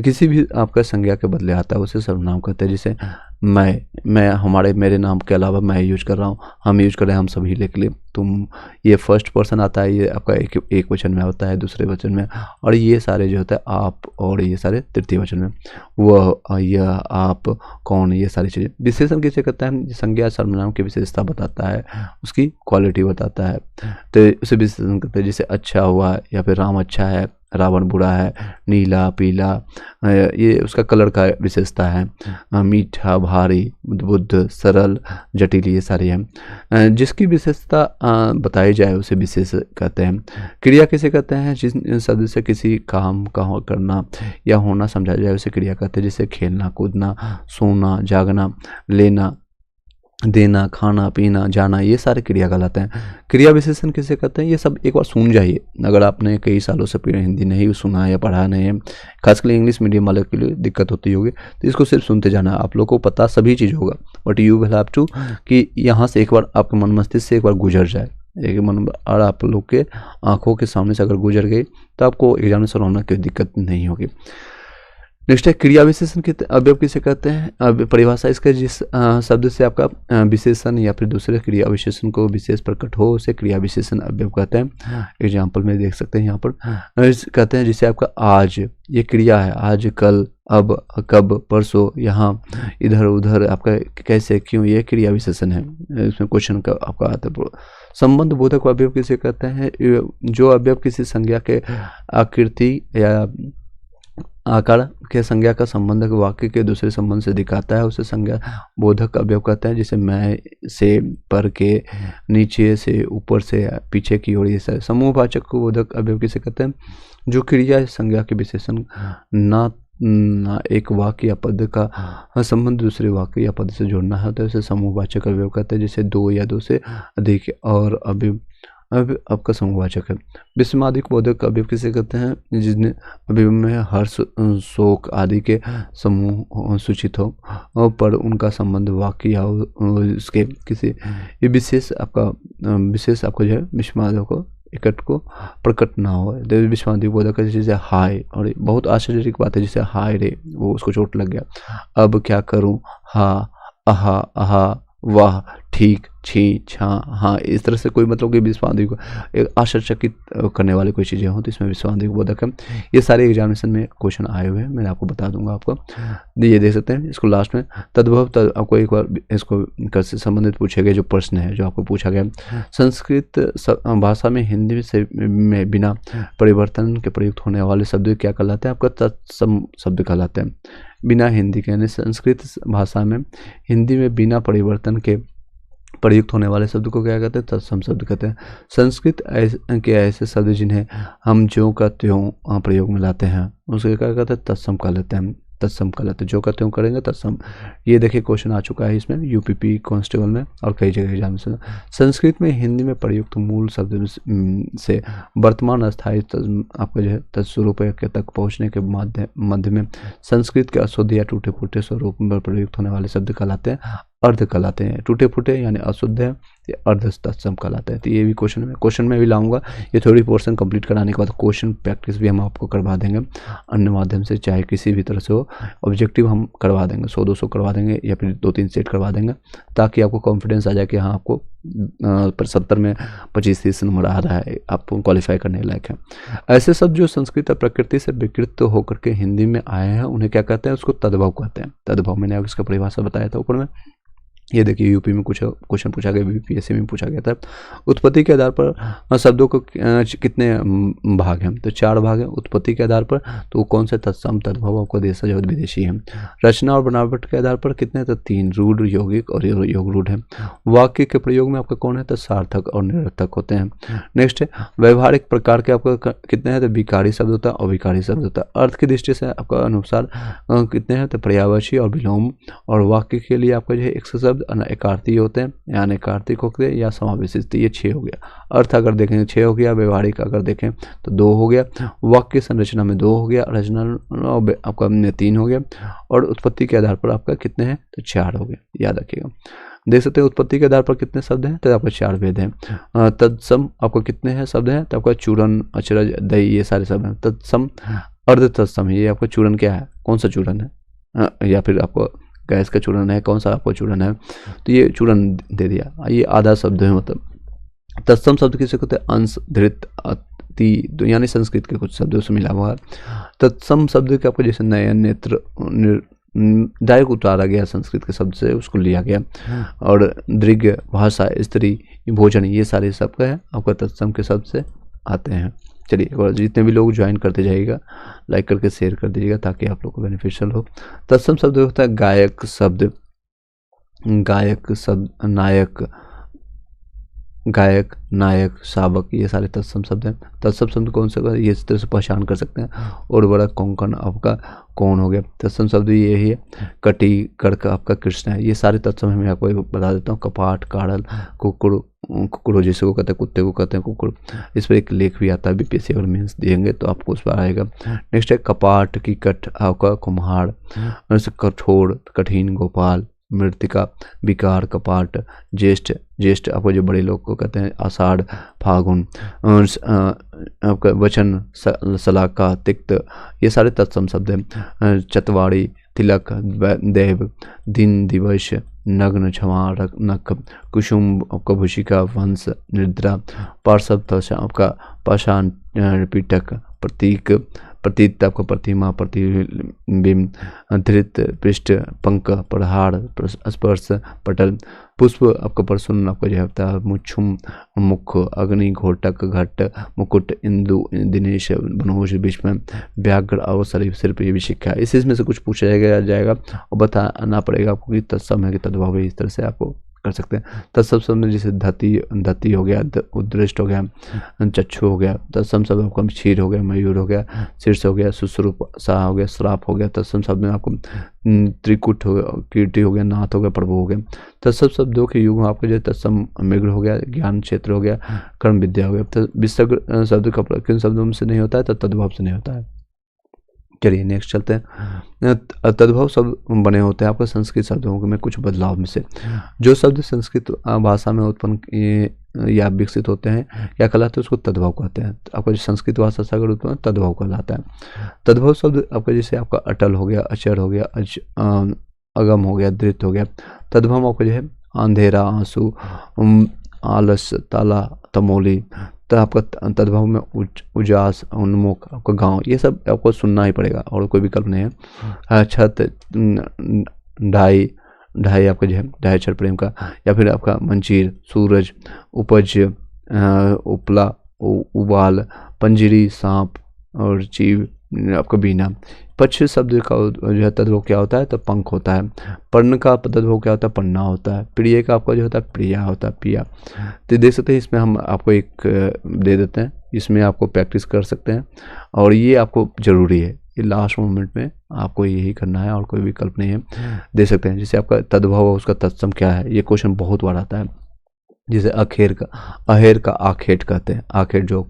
किसी भी आपका संज्ञा के बदले आता है उसे सर्वनाम कहते हैं। जैसे मैं, हमारे, मेरे नाम के अलावा मैं यूज कर रहा हूँ, हम यूज कर रहे हैं, हम सभी के लिए, तुम, ये फर्स्ट पर्सन आता है, ये आपका एक वचन में होता है, दूसरे वचन में, और ये सारे जो होता है आप, और ये सारे तृतीय वचन में, वह, यह, आप, कौन, ये सारी चीज़ें। विशेषण किसे कहता है? संज्ञा सर्वनाम की विशेषता बताता है, उसकी क्वालिटी बताता है, तो उसे विशेषण कहते हैं। जैसे अच्छा हुआ या फिर राम अच्छा है, रावण बुरा है, नीला, पीला, ये उसका कलर का विशेषता है। मीठा, भारी, बुद्ध, सरल, जटिल, ये सारी है। जिसकी विशेषता बताई जाए उसे विशेष कहते हैं। क्रिया किसे कहते हैं? जिस शब्द से किसी काम का करना या होना समझा जाए उसे क्रिया कहते हैं। जैसे खेलना, कूदना, सोना, जागना, लेना, देना, खाना, पीना, जाना, ये सारे क्रिया कहलाते हैं। क्रिया विशेषण किसे कहते हैं? ये सब एक बार सुन जाइए, अगर आपने कई सालों से हिंदी नहीं सुना या पढ़ा नहीं है, खासकर इंग्लिश मीडियम वाले के लिए दिक्कत होती होगी, तो इसको सिर्फ सुनते जाना। आप लोगों को पता सभी चीज़ होगा, but you will have to कि यहाँ से एक बार आपके मन मस्तिष्क से एक बार गुजर जाए, एक मन, और आप लोग के आंखों के सामने से अगर गुजर गई तो आपको एग्जामिनेशन होने की दिक्कत नहीं होगी। नेक्स्ट है क्रिया विशेषण के अवयव किसे कहते हैं? अब परिभाषा इसका जिस शब्द से आपका विशेषण या फिर दूसरे क्रिया विशेषण को विशेष प्रकट हो उसे क्रिया विशेषण अवयव कहते हैं। एग्जाम्पल में देख सकते हैं यहाँ पर कहते हैं जैसे आपका आज, ये क्रिया है, आज, कल, अब, कब, परसों, यहाँ, इधर उधर, आपका कैसे, क्यों, ये क्रिया विशेषण है। इसमें क्वेश्चन का आपका आता है। संबंध बोधक अवयव किसे कहते हैं? जो अवयव किसी संज्ञा के आकृति या आकार के संज्ञा का संबंध वाक्य के दूसरे संबंध से दिखाता है उसे संज्ञा बोधक अवयव कहते हैं। जैसे मैं से, पर के, नीचे से, ऊपर से, पीछे की ओर, ये सब समूहवाचक बोधक अवयव किसे कहते हैं? जो क्रिया संज्ञा के विशेषण ना एक वाक्य या पद का संबंध दूसरे वाक्य या पद से जोड़ना है तो इसे समूहवाचक अवयव कहते हैं, जैसे दो या दो से अधिक और अब आपका समूहवाचक है। विस्मयादिक बोधक अवयव किसे कहते हैं, जिसने अवयव में हर्ष शोक आदि के समूह सूचित हो पर उनका संबंध वाक्य या इसके किसी विशेष आपका जो है विस्मयादिक को इकट को प्रकट ना हो। विस्मयादिक बोधक जैसे हाय, और बहुत आश्चर्य की बात है, जैसे हाय रे, वो उसको चोट लग गया, अब क्या करूं, हा आहा आहा, वाह, ठीक, छी, छा, हाँ, इस तरह से कोई मतलब कि विस्मयादिक एक आश्चर्यचकित करने वाली कोई चीज़ें हों तो इसमें विस्मयादिक बोधक है। ये सारे एग्जामिनेशन में क्वेश्चन आए हुए हैं, मैं आपको बता दूंगा आपको, ये देख सकते हैं। इसको लास्ट में तद्भव आपको एक बार इसको कर से संबंधित पूछे गए जो प्रश्न है जो आपको पूछा गया, संस्कृत भाषा में हिंदी से में बिना परिवर्तन के प्रयुक्त होने वाले शब्द क्या कहलाते हैं, आपका तत्सम शब्द कहलाते हैं। बिना हिंदी के यानी संस्कृत भाषा में हिंदी में बिना परिवर्तन के प्रयुक्त होने वाले शब्द को क्या कहते हैं, तत्सम शब्द कहते हैं। संस्कृत के ऐसे शब्द जिन्हें हम ज्यों का त्यों प्रयोग में लाते हैं उसके क्या कहते हैं, तत्सम कह लेते हैं, तत्सम कह लेते हैं, जो का त्यों करेंगे तत्सम। ये देखिए क्वेश्चन आ चुका है इसमें यूपीपी कांस्टेबल में और कई जगह एग्जाम में। संस्कृत में हिंदी में प्रयुक्त मूल शब्द से वर्तमान अस्थायी आपका जो है तत्स्वरूप तक पहुँचने के मध्य में संस्कृत के अशुद्ध या टूटे फूटे स्वरूप में प्रयुक्त होने वाले शब्द कहलाते हैं अर्ध कहलाते हैं। टूटे फूटे यानी अशुद्ध है, ये अर्ध तत्सम कहलाते हैं। तो ये भी क्वेश्चन में भी लाऊंगा। ये थोड़ी पोर्शन कंप्लीट कराने के बाद क्वेश्चन प्रैक्टिस भी हम आपको करवा देंगे अन्य माध्यम से, चाहे किसी भी तरह से हो। ऑब्जेक्टिव हम करवा देंगे, 100-200 करवा देंगे या फिर 2-3 सेट करवा देंगे, ताकि आपको कॉन्फिडेंस आ जाए कि हाँ आपको 70 में 25-30 नंबर आ रहा है, आपको क्वालिफाई करने लायक है। ऐसे शब्द जो संस्कृत प्रकृति से विकृत होकर के हिंदी में आए हैं उन्हें क्या कहते हैं, उसको तद्भव कहते हैं। तद्भव मैंने अब इसका परिभाषा बताया था ऊपर में। ये देखिए यूपी में कुछ क्वेश्चन पूछा गया, बीपीएससी में पूछा गया था। उत्पत्ति के आधार पर शब्दों को कितने भाग हैं, तो 4 भाग हैं उत्पत्ति के आधार पर। तो वो कौन से, तत्सम, तद्भव, आपको देशज और विदेशी है। रचना और बनावट के आधार पर कितने, तो 3 रूढ़, यौगिक और योग रूढ़ है। वाक्य के प्रयोग में आपका कौन है, तो सार्थक और निरर्थक होते हैं। नेक्स्ट है व्यवहारिक प्रकार के आपका कितने हैं, तो विकारी शब्द होता है और विकारी शब्द होता है। अर्थ की दृष्टि से आपका अनुसार कितने हैं, तो पर्यायवाची और विलोम। और वाक्य के लिए आपका जो है 100 शब्द एकार्थी होते हैं या अनेकार्थिक होते हैं या समावेशित, ये 6 हो गया। अर्थ अगर देखें 6 हो गया, व्यवहारिक अगर देखें तो 2 हो गया, वाक्य संरचना में 2 हो गया, रचना आपका 3 हो गया, और उत्पत्ति के आधार पर आपका कितने हैं, तो 4 हो गया। याद रखिएगा, देख सकते हैं उत्पत्ति के आधार पर कितने शब्द हैं, तो आपका 4 भेद हैं। तत्सम आपको कितने हैं शब्द हैं, तो आपका चूरन, अचरज, दही, ये सारे शब्द हैं। तत्सम अर्ध तत्सम, ये आपका चूरन क्या है, कौन सा चूरन है, या फिर आपको गैस का चूरन है, कौन सा आपको चूरन है, तो ये चूरन दे दिया, ये आधा शब्द है। मतलब तत्सम शब्द किसे कहते हैं, अंश, धृत, अति, यानी संस्कृत के कुछ शब्दों से मिला हुआ है। तत्सम शब्द के आपको जैसे नयन, नेत्र, डायरेक्ट उतारा गया संस्कृत के शब्द से, उसको लिया गया। और दृग, भाषा, स्त्री, भोजन, ये सारे शब्द है आपका तत्सम के शब्द से आते हैं। चलिए एक बार जितने भी लोग ज्वाइन करते जाइएगा, लाइक करके शेयर कर दीजिएगा ताकि आप लोग को बेनिफिशियल हो। तत्सम शब्द होता है गायक शब्द, गायक, नायक, शावक, ये सारे तत्सम शब्द हैं। तत्सम शब्द कौन से, ये इस तरह से पहचान कर सकते हैं। और बड़ा कोंकण आपका कौन हो गया, तत्सम शब्द यही है। कटी, कड़क आपका कृष्ण है, ये सारे तत्सम मैं आपको बता देता हूँ। कपाट, काड़ल, कुकुड़ जिसे को कहते हैं, कुत्ते को कहते हैं कुकुड़। इस पर एक लेख भी आता है, बीपीएससी अगर मेंस देंगे तो आपको उस पर आएगा। नेक्स्ट है कपाट की कट, आपका कुम्हाड़, कठोर, कठिन, गोपाल, मृतिका, विकार, कपाट, ज्येष्ठ आपको जो बड़े लोग को कहते हैं, आषाढ़, फागुन, आपका वचन, सलाका, तिक्त, ये सारे तत्सम शब्द हैं। चतवाड़ी, तिलक, देव, दिन, दिवस, नग्न, क्षमा, नख, कुसुम, आपका भूषिका, वंश, निद्रा, पार्श्व, आपका पाषाण, पीटक, प्रतीक, प्रतीत आपका प्रतिमा, प्रतिबिंब, धृत, पृष्ठ, पंख, प्रहार, स्पर्श, पटल, पुष्प आपका परसुन, आपका जो होता है मुच्छुम, मुख, अग्नि, घोटक, घट, मुकुट, इंदु, दिनेश, बनोज, भीष्म, व्याघ्र और सिर्फ ये भी शिक्षा है। इसमें से कुछ पूछा जाएगा और बताना पड़ेगा आपको कि तत्सम है कि तद्भव है। इस तरह से आपको कर सकते हैं। तत्सम शब्द में जैसे धति धति हो गया, उदृष्ट हो गया, चक्षु हो गया। तत्सम शब्द आपको क्षीर हो गया, मयूर हो गया, शीर्ष हो गया, सुश्रुप सा हो गया, श्राप हो गया। तत्सम शब्द में आपको त्रिकुट हो गया, कीर्ति हो गया, नाथ हो गया, प्रभु हो गया। तत्सम शब्दों के युग में आपको जो तत्सम मृग हो गया, ज्ञान क्षेत्र हो गया, कर्म विद्या हो गया। तो विसर्ग शब्द का किन शब्दों से नहीं होता है? तो तद्भव से नहीं होता है। चलिए नेक्स्ट चलते हैं। तद्भव शब्द बने होते हैं आपके संस्कृत शब्दों में कुछ बदलाव में से। जो शब्द संस्कृत भाषा में उत्पन्न या विकसित होते हैं या कहलाते हैं उसको तद्भव कहते हैं। आपका जो संस्कृत भाषा से अगर उत्पन्न तद्भव कहलाता है। तद्भव शब्द आपका जैसे आपका अटल हो गया, अचर हो गया, अगम हो गया, धृत हो गया। तद्भव आपका जो है अंधेरा, आंसू, आलस, ताला, तमोली। तो आपका तद्भव में उजास, उन्मुख, आपका गांव, ये सब आपको सुनना ही पड़ेगा और कोई विकल्प नहीं है। छत, ढाई, ढाई आपका जो है ढाई अक्षर प्रेम का, या फिर आपका मंजीर, सूरज, उपज, उपला, उबाल, पंजरी, सांप और जीव, आपका बीना। पक्ष शब्द का जो है तद्भव क्या होता है? तो पंख होता है। पर्ण का तद्भव क्या होता है? पन्ना होता है। प्रिय का आपका जो होता है प्रिया होता है, पिया। तो देख सकते हैं इसमें हम आपको एक दे देते हैं, इसमें आपको प्रैक्टिस कर सकते हैं और ये आपको ज़रूरी है। ये लास्ट मोमेंट में आपको यही करना है और कोई विकल्प नहीं है। दे सकते हैं जैसे आपका तद्भव है उसका तत्सम क्या है? ये क्वेश्चन बहुत बार आता है। जैसे अखेर का, अहेर का आखेट कहते हैं, आखेट जो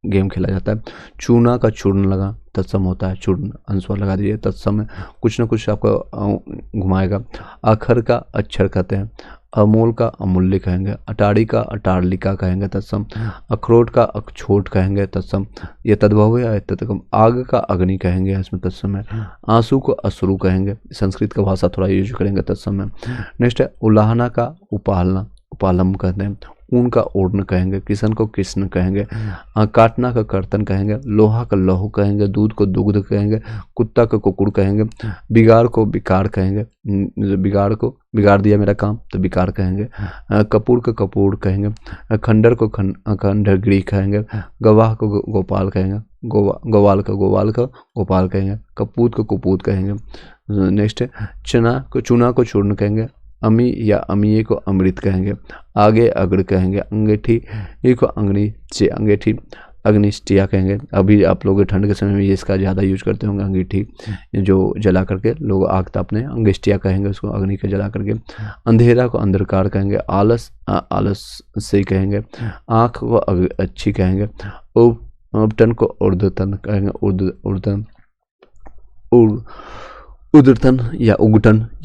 गेम खेला जाता है। चूना का चूर्ण लगा, तत्सम होता है, चूर्ण अनुस्वार लगा दीजिए, तत्सम है, कुछ ना कुछ आपको घुमाएगा। अखर का अक्षर कहते हैं। अमूल का अमूल्य कहेंगे। अटारी का अटारलिका कहेंगे, तत्सम। अखरोट का अखछोट कहेंगे, तत्सम। ये तद्भव है। तत्सम। आग का अग्नि कहेंगे, इसमें तत्सम है। आंसू को अश्रु कहेंगे, संस्कृत का भाषा थोड़ा यूज करेंगे, तत्सम है। नेक्स्ट है उलाहना का उपालना, उपालम कहते हैं। ऊन का ओढ़न कहेंगे। किशन को कृष्ण कहेंगे। काटना का कर्तन कहेंगे। लोहा का लौह कहेंगे। दूध को दुग्ध कहेंगे। कुत्ता को कुकुर कहेंगे। बिगाड़ को बिकार कहेंगे। बिगाड़ को बिगाड़ दिया मेरा काम तो बिकार कहेंगे। कपूर को कपूर कहेंगे। खंडर को खंडगिरी कहेंगे। गवाह को गोपाल कहेंगे। ग्वाल को गोपाल कहेंगे। कपूत को कुपूत कहेंगे। नेक्स्ट है चूना को चूर्ण कहेंगे। अमी या अमीये को अमृत कहेंगे। आगे अग्र कहेंगे। अंगीठी को अंगीठी, अंगीठी अग्निष्टिया कहेंगे। अभी आप लोग ठंड के समय में ये इसका ज़्यादा यूज करते होंगे, अंगीठी जो जला करके लोग आग तापने, अंगेष्टिया कहेंगे उसको, अग्नि का जला करके। अंधेरा को अंधकार कहेंगे। आलस आलस से कहेंगे। आँख को अच्छी कहेंगे। उपटन को उर्धतन कहेंगे। उर्धतन या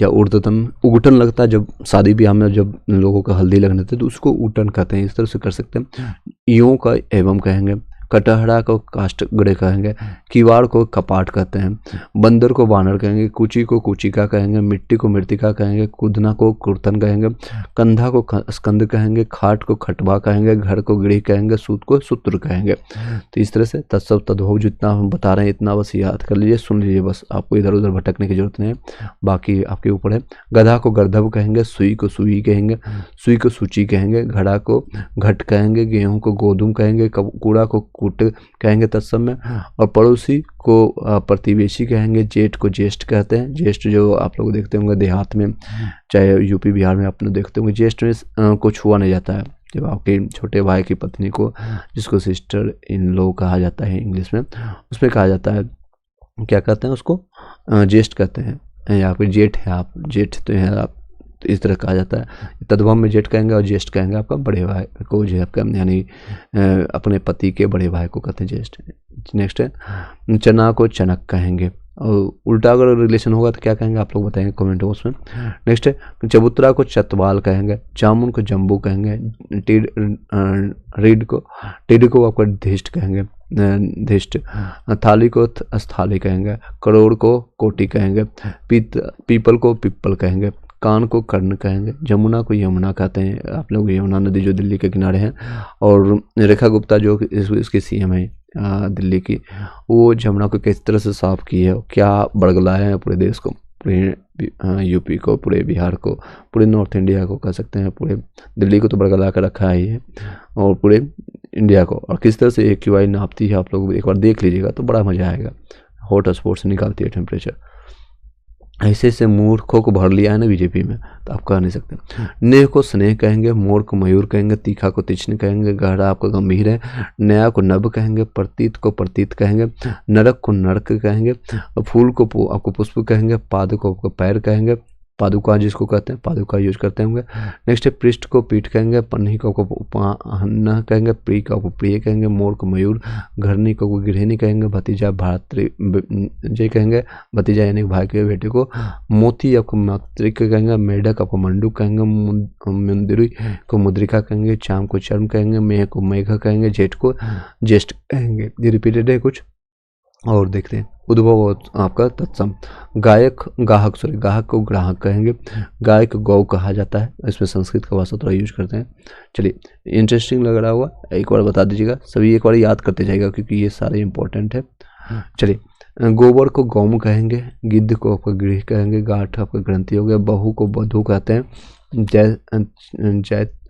उर्धतन। उगटन लगता है जब शादी ब्याह में जब लोगों का हल्दी लगने थे तो उसको उगटन कहते हैं। इस तरह से कर सकते हैं। ईयों का एवं कहेंगे। कटहरा को काष्ठगढ़ कहेंगे। किवाड़ को कपाट कहते हैं। बंदर को बानर कहेंगे। कुची को कुचिका कहेंगे। मिट्टी को मृतिका कहेंगे। कुदना को कुर्तन कहेंगे। कंधा को स्कंद कहेंगे। खाट को खटबा कहेंगे। घर को गृह कहेंगे। सूत को सूत्र कहेंगे। तो इस तरह से तत्सव तद्भव जितना हम बता रहे हैं इतना बस याद कर लीजिए, सुन लीजिए, बस आपको इधर उधर भटकने की जरूरत नहीं है, बाकी आपके ऊपर है। गधा को गर्दभ कहेंगे। सुई को सुई कहेंगे। सुई को सूची कहेंगे। घड़ा को घट कहेंगे। गेहूं को गोधुम कहेंगे। कूड़ा को कूट कहेंगे तत्सम में। और पड़ोसी को प्रतिवेशी कहेंगे। जेठ को ज्येष्ठ कहते हैं। ज्येष्ठ जो आप लोग देखते होंगे देहात में, चाहे यूपी बिहार में आप लोग देखते होंगे, ज्येष्ठ में को छुआ नहीं जाता है। जब आपके छोटे भाई की पत्नी को, जिसको सिस्टर इन लो कहा जाता है इंग्लिश में, उसमें कहा जाता है, क्या कहते हैं उसको, ज्येष्ठ कहते हैं। या फिर जेठ है आप, जेठ तो है आप, तो इस तरह कहा जाता है। तद्भव में जेठ कहेंगे और ज्येष्ठ कहेंगे आपका बड़े भाई को, जो है आपका यानी अपने पति के बड़े भाई को कहते हैं ज्येष्ठ। नेक्स्ट है चना को चनक कहेंगे। और उल्टा अगर रिलेशन होगा तो क्या कहेंगे आप लोग बताएंगे कमेंट बॉक्स में। नेक्स्ट है चबूतरा को चतवाल कहेंगे। जामुन को जम्बू कहेंगे। रीड को आपका धिष्ट कहेंगे, धिष्ट। थाली को स्थाली कहेंगे। करोड़ को कोटी कहेंगे। पीपल को पिप्पल कहेंगे। कान को कर्ण कहेंगे। जमुना को यमुना कहते हैं। आप लोग यमुना नदी जो दिल्ली के किनारे हैं, और रेखा गुप्ता जो इसकी सीएम है दिल्ली की, वो जमुना को किस तरह से साफ की है, क्या बड़गलाया है पूरे देश को, पूरे यूपी को, पूरे बिहार को, पूरे नॉर्थ इंडिया को कह सकते हैं, पूरे दिल्ली को तो बड़गला कर रखा ही है, और पूरे इंडिया को। और किस तरह से AQI नापती है आप लोग एक बार देख लीजिएगा तो बड़ा मज़ा आएगा। हॉट स्पॉट से निकालती है टेम्परेचर। ऐसे ऐसे मूर्खों को भर लिया है ना बीजेपी में, तो आप कह नहीं सकते। नेह को स्नेह कहेंगे, मोर को मयूर कहेंगे, तीखा को तीक्ष्ण कहेंगे, गहरा आपका गंभीर है, नया को नभ कहेंगे, प्रतीत को प्रतीत कहेंगे, नरक को नरक कहेंगे, फूल को आपको पुष्प कहेंगे, पाद को आपको पैर कहेंगे, पादुका जिसको कहते हैं पादुका यूज करते होंगे। नेक्स्ट है पृष्ठ को पीठ कहेंगे, पन्नी को उपहन्ना कहेंगे, प्रिय को प्रिय कहेंगे, मोर को मयूर, घरनी को गृहिणी कहेंगे, भतीजा भातृ जय कहेंगे, भतीजा यानी भाई के बेटे को, मोती आपको मातृक कहेंगे, मेढक आपको मंडूक कहेंगे, मुंदरी को मुद्रिका कहेंगे, चाम को चर्म कहेंगे, मेघ को मेघ कहेंगे, जेठ को ज्येष्ठ कहेंगे। ये रिपीटेड है कुछ और देखते हैं। उद्भव आपका तत्सम, गायक गाहक गाहक को ग्राहक कहेंगे, गाय को गौ कहा जाता है, इसमें संस्कृत का भाषा थोड़ा यूज करते हैं। चलिए, इंटरेस्टिंग लग रहा हुआ एक बार बता दीजिएगा, सभी एक बार याद करते जाएगा क्योंकि ये सारे इंपॉर्टेंट है। चलिए, गोबर को गौम कहेंगे, गिद्ध को आपका गृह कहेंगे, गाठ आपका ग्रंथि हो गया, बहू को बधू कहते हैं,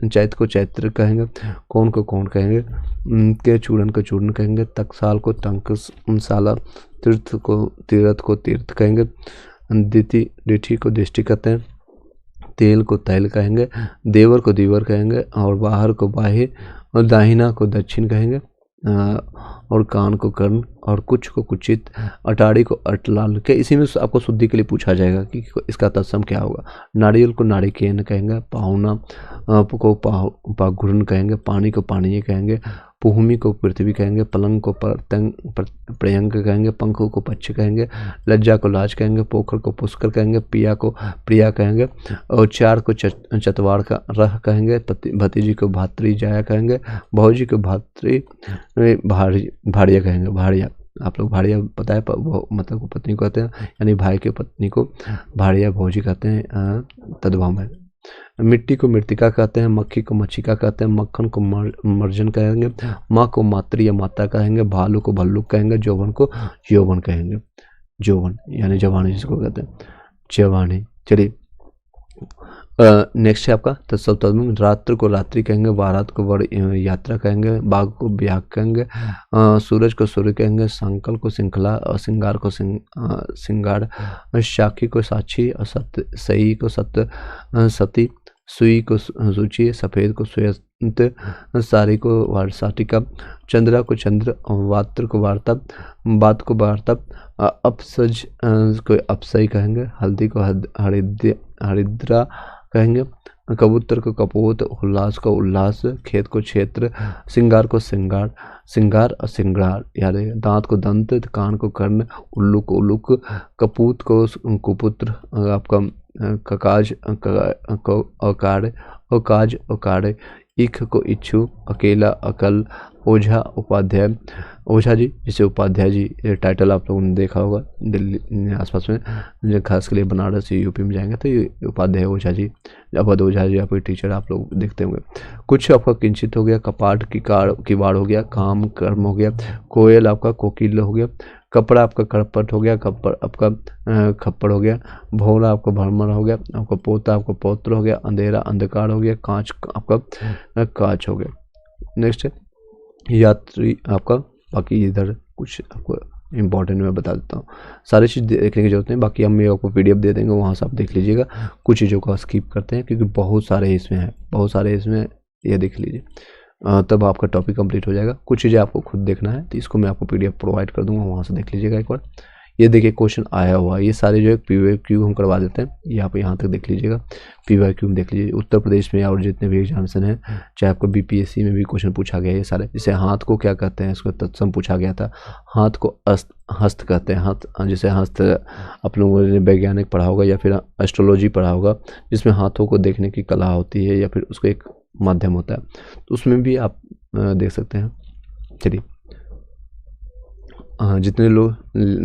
चैत को चैत्र कहेंगे, कौन को कौन कहेंगे, के चूड़न को चूर्ण कहेंगे, तकसाल को टंकसाला, तीर्थ को तीर्थ कहेंगे, दिठी को दृष्टि कहते हैं, तेल को तैल कहेंगे, देवर को दीवर कहेंगे, और बाहर को बाह्य, और दाहिना को दक्षिण कहेंगे, और कान को कर्ण, और कुछ को कुचित, अटाड़ी को अटलाल के। इसी में आपको शुद्धि के लिए पूछा जाएगा कि इसका तत्सम क्या होगा। नारियल को नारिकेन कहेंगे, पाहुना को पाघुरन कहेंगे, पानी को पानी कहेंगे, भूमि को पृथ्वी कहेंगे, पलंग को प्रयंग कहेंगे, पंख को पक्ष कहेंगे, लज्जा को लाज कहेंगे, पोखर को पुष्कर कहेंगे, पिया को प्रिया कहेंगे, और चार को चतवार का रह कहेंगे, भतीजी को भातृ जाया कहेंगे, भौजी को भातृ भाड़िया कहेंगे। भाड़िया आप लोग भाड़िया पता है, मतलब पत्नी को कहते हैं, यानी भाई के पत्नी को भाड़िया भौजी कहते हैं तद्भव में। मिट्टी को मृतिका कहते हैं, मक्खी को मच्छिका कहते हैं, मक्खन को मर्जन कहेंगे, माँ को मातृ या माता कहेंगे, भालू को भल्लुक कहेंगे, जौवन को यौवन कहेंगे। जौवन यानी जवानी जिसको कहते हैं, जवानी। चलिए, नेक्स्ट है आपका तत्सम, रात्र को रात्रि कहेंगे, बारात को वर यात्रा कहेंगे, बाघ को ब्याग कहेंगे, सूरज को सूर्य कहेंगे, संकल को श्रृंखला, और श्रृंगार को श्रृंगार, साखी को साक्षी, और सत्य सही को सत्य सती, सुई को सूची, सफ़ेद को श्वेत, सारी को वारसाटिका, चंद्रा को चंद्र, वात्र को वार्ता, बात को वार्ता, अपसज को अपसई कहेंगे, हल्दी को हरिद्रा कहेंगे, कबूतर को कपोत, उल्लास को उल्लास, खेत को क्षेत्र, श्रृंगार को श्रृंगार, श्रृंगार और श्रृंगार यानी, दांत को दंत, कान को कर्ण, उल्लू को उल्लुक, कपूत को कुपुत्र, आपका ककाज अकाड़, औकाज औकाड़े, ईख को इच्छु, अकेला अकल, ओझा उपाध्याय, ओझा जी जिसे उपाध्याय जी ये टाइटल आप लोगों ने देखा होगा दिल्ली आसपास में, जो खास के लिए बनारस यूपी में जाएंगे तो ये उपाध्याय ओझा जी, अवध ओझा जी आपके टीचर आप लोग देखते होंगे। कुछ आपका किंचित हो गया, कपाट किवाड़ हो गया, काम कर्म हो गया, कोयल आपका कोकिल हो गया, कपड़ा आपका कड़पट हो गया, कपड़ आपका खप्पड़ हो गया, भोला आपका भ्रमण हो गया, आपका पोता आपका पौत्र हो गया, अंधेरा अंधकार हो गया, कांच आपका कांच हो गया। नेक्स्ट है यात्री आपका, बाकी इधर कुछ आपको इंपॉर्टेंट मैं बता देता हूँ, सारी चीज़ देखने की जरूरत नहीं, बाकी हम ये आपको पीडीएफ दे देंगे, वहाँ से आप देख लीजिएगा। कुछ चीज़ों को स्किप करते हैं क्योंकि बहुत सारे इसमें है, बहुत सारे इसमें, ये देख लीजिए तब आपका टॉपिक कंप्लीट हो जाएगा। कुछ चीज़ें आपको खुद देखना है तो इसको मैं आपको पीडीएफ प्रोवाइड कर दूंगा, वहाँ से देख लीजिएगा एक बार। ये देखिए क्वेश्चन आया हुआ है, ये सारे जो है PYQ हम करवा देते हैं, ये आप यहाँ तक देख लीजिएगा, PYQ में देख लीजिए। उत्तर प्रदेश में और जितने भी एग्जामिनेशन हैं, चाहे आपको BPSC में भी क्वेश्चन पूछा गया ये सारे, जैसे हाथ को क्या कहते हैं, इसको तत्सम पूछा गया था, हाथ को हस्त कहते हैं, हाथ जैसे हस्त आप लोगों ने वैज्ञानिक पढ़ा होगा या फिर एस्ट्रोलॉजी पढ़ा होगा, जिसमें हाथों को देखने की कला होती है या फिर उसको एक माध्यम होता है, तो उसमें भी आप देख सकते हैं। चलिए, जितने लोग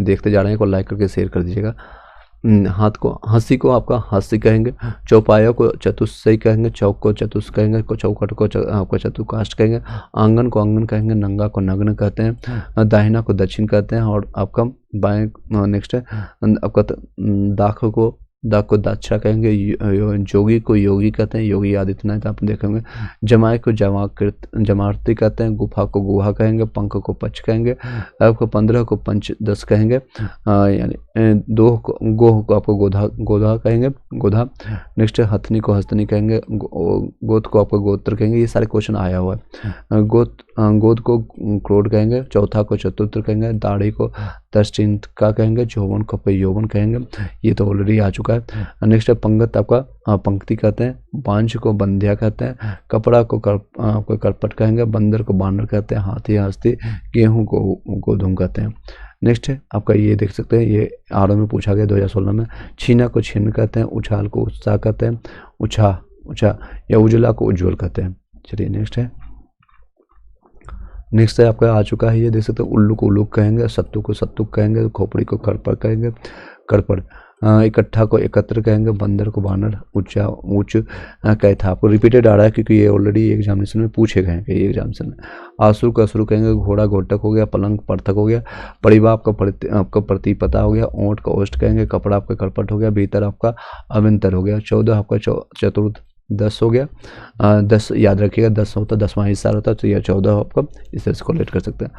देखते जा रहे हैं को लाइक करके शेयर कर दीजिएगा। हाथ को हंसी को आपका हंसी कहेंगे, चौपाया को चतुष्सई कहेंगे, चौक को चतुष कहेंगे, चौखट को आपका चतुकाष्ट कहेंगे, आंगन को आंगन कहेंगे, नंगा को नग्न कहते हैं, दाहिना को दक्षिण कहते हैं, और आपका बाएं नेक्स्ट है आपका दाख को दा को दाक्षा कहेंगे, जोगी को योगी कहते हैं, योगी आदित्यनाथ आप देखेंगे। जमाए को जमारती कहते हैं, गुफा को गुहा कहेंगे, पंख को पच कहेंगे, आपको 15 को पंच 10 कहेंगे, यानी दो को गोह को आपको गोधा कहेंगे, गोधा। नेक्स्ट हथनी को हस्तनी कहेंगे, गोद को आपको गोत्र कहेंगे। ये सारे क्वेश्चन आया हुआ है। गोद को क्रोध कहेंगे, चौथा को चतुर्थ कहेंगे, दाढ़ी को दशचिंत का कहेंगे, यौवन को यौवन कहेंगे, ये तो ऑलरेडी आ चुका है। नेक्स्ट है पंगत आपका पंक्ति कहते हैं, बांझ को बंध्या कहते हैं, कपड़ा को आपको करपट कहेंगे, बंदर को बानर कहते हैं, हाथी हस्ती, गेहूं को गोधूम कहते हैं। नेक्स्ट है आपका ये देख सकते हैं, ये आर में पूछा गया 2016 में। छीना को छिन्न कहते हैं, उछाल को उत्साह कहते हैं, उछा या उजला को उज्ज्वल कहते हैं। चलिए नेक्स्ट है आपका आ चुका है, ये देख सकते हैं, उल्लू को उल्लूक कहेंगे, सत्तू को सत्तुक कहेंगे, खोपड़ी को करपड़ कहेंगे, करपड़। इकट्ठा को एकत्र कहेंगे, बंदर को बानर, ऊंचा ऊंच कहता। आपको रिपीटेड आ रहा है क्योंकि ये ऑलरेडी एग्जामिनेशन में पूछे गए हैं कि ये एग्जामिनेशन में। आसुर को असुर कहेंगे, घोड़ा घोटक हो गया, पलंग पर्थक हो गया, परिवार आपका प्रतिपता हो गया, ओंठ का ओष्ठ कहेंगे, कपड़ा आपका करपट हो गया, भीतर आपका अभिंतर हो गया, 14 आपका चतुर्थ 10 हो गया। 10 याद रखिएगा, 10 होता 10वां हिस्सा होता है, तो यह 14 आपका इस तरह से कोलेट कर सकते हैं।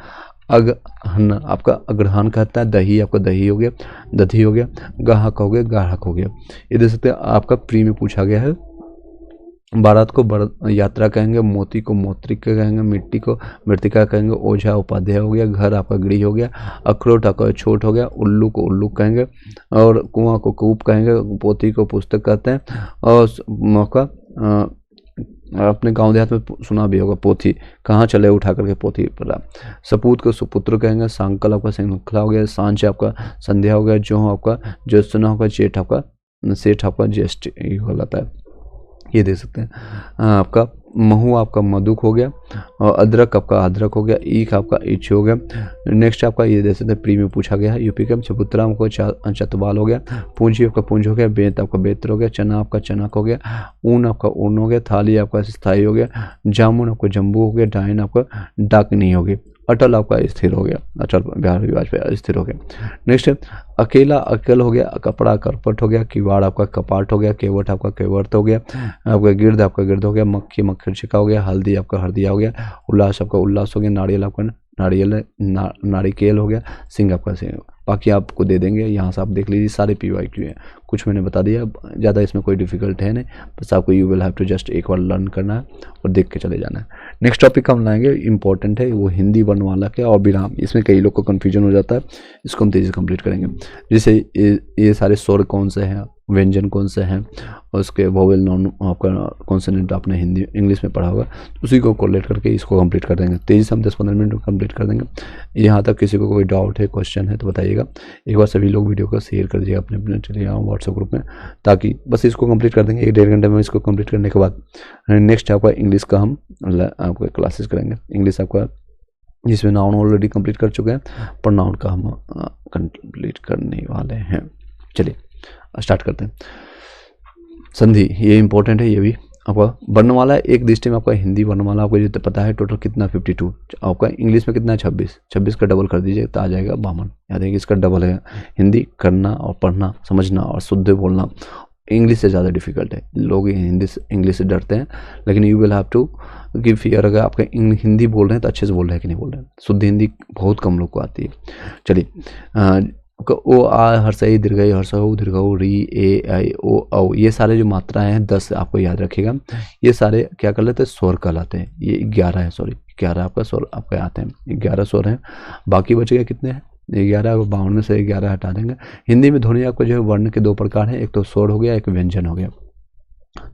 अगहन आपका अग्रहण कहता है, दही आपका दही हो गया, दधी हो गया, गाहक हो गया, गाहक हो गया। ये देख सकते हैं आपका प्री में पूछा गया है। बारात को यात्रा कहेंगे, मोती को मोत्रिका कहेंगे, मिट्टी को मृतिका कहेंगे, ओझा उपाध्याय हो गया, घर आपका गृह हो गया, अखरोट आपका छोट हो गया, उल्लू को उल्लू कहेंगे, और कुआं को कूप कहेंगे, पोथी को पुस्तक कहते हैं, और मौका अपने गांव देहात में सुना भी होगा, पोथी कहाँ चले उठा करके पोथी पढ़ा। सपूत को सुपुत्र कहेंगे, सांकल आपका श्रृंखला हो गया, सांच आपका संध्या हो गया, जो आपका ज्योत्सना होगा, जेठ आपका सेठ आपका ज्येष्ठ कहलाता है। ये देख सकते हैं आपका महू आपका मधुक हो गया, और अदरक आपका अदरक हो गया, ईख आपका ईच हो गया। नेक्स्ट आपका ये देख सकते हैं प्री में पूछा गया है, यूपी का चबूतरा आपको चतवाल हो गया, पूंजी आपका पूंज हो गया, बेत आपका बेत्र हो गया, चना आपका चनक हो गया, ऊन आपका ऊन हो गया, थाली आपका स्थाई हो गया, जामुन आपका जम्बू हो गया, डायन आपका डाकनी हो गई, अटल आपका स्थिर हो गया, अटल बिहारी वाजपेयी स्थिर हो गया। नेक्स्ट अकेला अकल हो गया, कपड़ा करपट हो गया, किवाड़ आपका कपाट हो गया, केवट आपका केवर्त हो गया, आपका गिर्द आपका गिर्द हो गया, मक्खी मक्खर छिका हो गया, हल्दी आपका हल्दिया हो गया, उल्लास आपका उल्लास हो गया, नारियल आपका नारियल नारिकेल हो गया, सिंह आपका सिंह। बाकी आपको दे देंगे, यहाँ से आप देख लीजिए, सारे PYQ हैं, कुछ मैंने बता दिया, ज़्यादा इसमें कोई डिफिकल्ट है नहीं, बस आपको you will have to just एक बार लर्न करना है और देख के चले जाना है। नेक्स्ट टॉपिक हम लाएंगे, इंपॉर्टेंट है, वो हिंदी वर्णमाला के और विराम। इसमें कई लोग को कन्फ्यूजन हो जाता है, इसको हम तेज़ी से कंप्लीट करेंगे। जैसे ये सारे स्वर कौन से हैं, व्यंजन कौन से हैं, और उसके वोवेल नॉन आपका कॉन्सोनेंट आपने हिंदी इंग्लिश में पढ़ा होगा, तो उसी को कोलेट करके इसको कंप्लीट कर देंगे। तेज़ी से हम 10-15 मिनट में कंप्लीट कर देंगे। यहाँ तक किसी को कोई डाउट है, क्वेश्चन है तो बताइएगा। एक बार सभी लोग वीडियो को शेयर कर दीजिएगा अपने अपने टेलीग्राम व्हाट्सएप ग्रुप में, ताकि बस इसको कंप्लीट कर देंगे 1-1.5 घंटे में। इसको कंप्लीट करने के बाद नेक्स्ट आपका इंग्लिश का हम आपका क्लासेस करेंगे। इंग्लिश आपका जिसमें नाउन ऑलरेडी कंप्लीट कर चुके हैं, पर नाउन का हम कंप्लीट करने वाले हैं। चलिए स्टार्ट करते हैं। संधि ये इंपॉर्टेंट है, ये भी आपका वर्णमाला एक दृष्टि में आपका हिंदी वर्णमाला आपको जो पता है टोटल कितना 52, आपका इंग्लिश में कितना है 26 का डबल कर दीजिए तो आ जाएगा 52। याद है कि इसका डबल है। हिंदी करना और पढ़ना समझना और शुद्ध बोलना इंग्लिश से ज़्यादा डिफिकल्ट है। लोग इंग्लिश से डरते हैं, लेकिन you will have to give fear. अगर आपका हिंदी बोल रहे हैं तो अच्छे से बोल रहे हैं कि नहीं बोल रहे हैं। शुद्ध हिंदी बहुत कम लोग को आती है। चलिए ओ आ हर्षई दीर्घई हर्षऊ दीर्घऊ री ए आई ओ औ, ये सारे जो मात्राएं हैं 10 आपको याद रखिएगा। ये सारे क्या कर लेते हैं, स्वर कहलाते हैं। ये 11 है, सॉरी 11 आपका स्वर आपके आते हैं, 11 स्वर हैं। बाकी बचेगा कितने हैं, 11 52 में से 11 हटा देंगे। हिंदी में ध्वनि आपको जो है वर्ण के 2 प्रकार हैं, एक तो स्वर हो गया, एक व्यंजन हो गया।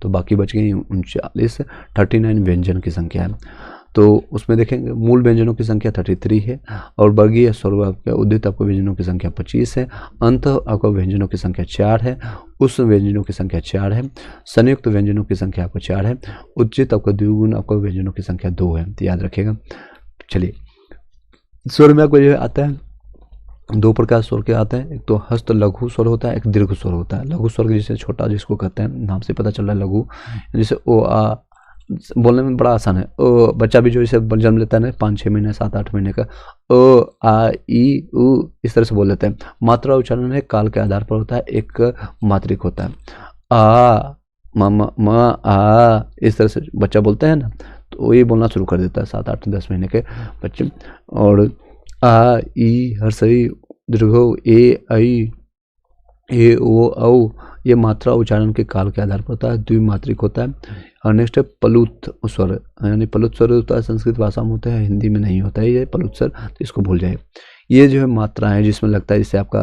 तो बाकी बच गई 39 व्यंजन की संख्या है। तो उसमें देखेंगे मूल व्यंजनों की संख्या 33 है, और वर्गीय स्वर आपका उदित आपको व्यंजनों की संख्या 25 है। अंत आपको व्यंजनों की संख्या 4 है। उस व्यंजनों की संख्या 4 है। संयुक्त व्यंजनों की संख्या आपको 4 है। उच्चित आपको द्विगुण आपको व्यंजनों की संख्या 2 है, तो याद रखिएगा। चलिए स्वर में आपको जो आता है 2 प्रकार स्वर के आते हैं, एक तो हस्त लघु स्वर होता है, एक दीर्घ स्वर होता है। लघु स्वर जिसे छोटा जिसको कहते हैं, नाम से पता चल रहा है लघु, जैसे ओ आ बोलने में बड़ा आसान है। बच्चा भी जो इसे जन्म लेता है ना 5-6 महीने 7-8 महीने का, अ आ ई उ इस तरह से बोल लेते हैं। मात्रा उच्चारण है काल के आधार पर होता है, एक मात्रिक होता है। आ म आ इस तरह से बच्चा बोलता है ना, तो ये बोलना शुरू कर देता है 7-8-10 महीने के बच्चे। और आ ई हर्षई दीर्घ ए ऐ ए ओ औ ये मात्रा उच्चारण के काल के आधार पर होता है, द्विमात्रिक होता है। और नेक्स्ट है पलुत स्वर, यानी पलुत स्वर होता है संस्कृत भाषा में होता है, हिंदी में नहीं होता है ये पलुत स्वर, तो इसको भूल जाइए। ये जो है मात्राएं जिसमें लगता है, जैसे आपका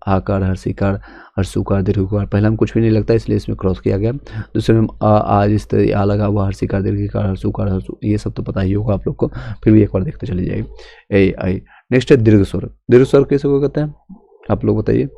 आकार, हर्षिकार, हर्षुकार, दीर्घकार, पहले हम कुछ भी नहीं लगता है इसलिए इसमें क्रॉस किया गया। दूसरे में आ जिस तरह आ लगा हुआ, हर्षिकार, दीर्घकार, हर्षुकार, हर्षु, ये सब तो पता ही होगा आप लोग को, फिर भी एक बार देखते चले जाइए। ए आई। नेक्स्ट है दीर्घ स्वर। दीर्घ स्वर कैसे को कहते हैं आप लोग बताइए।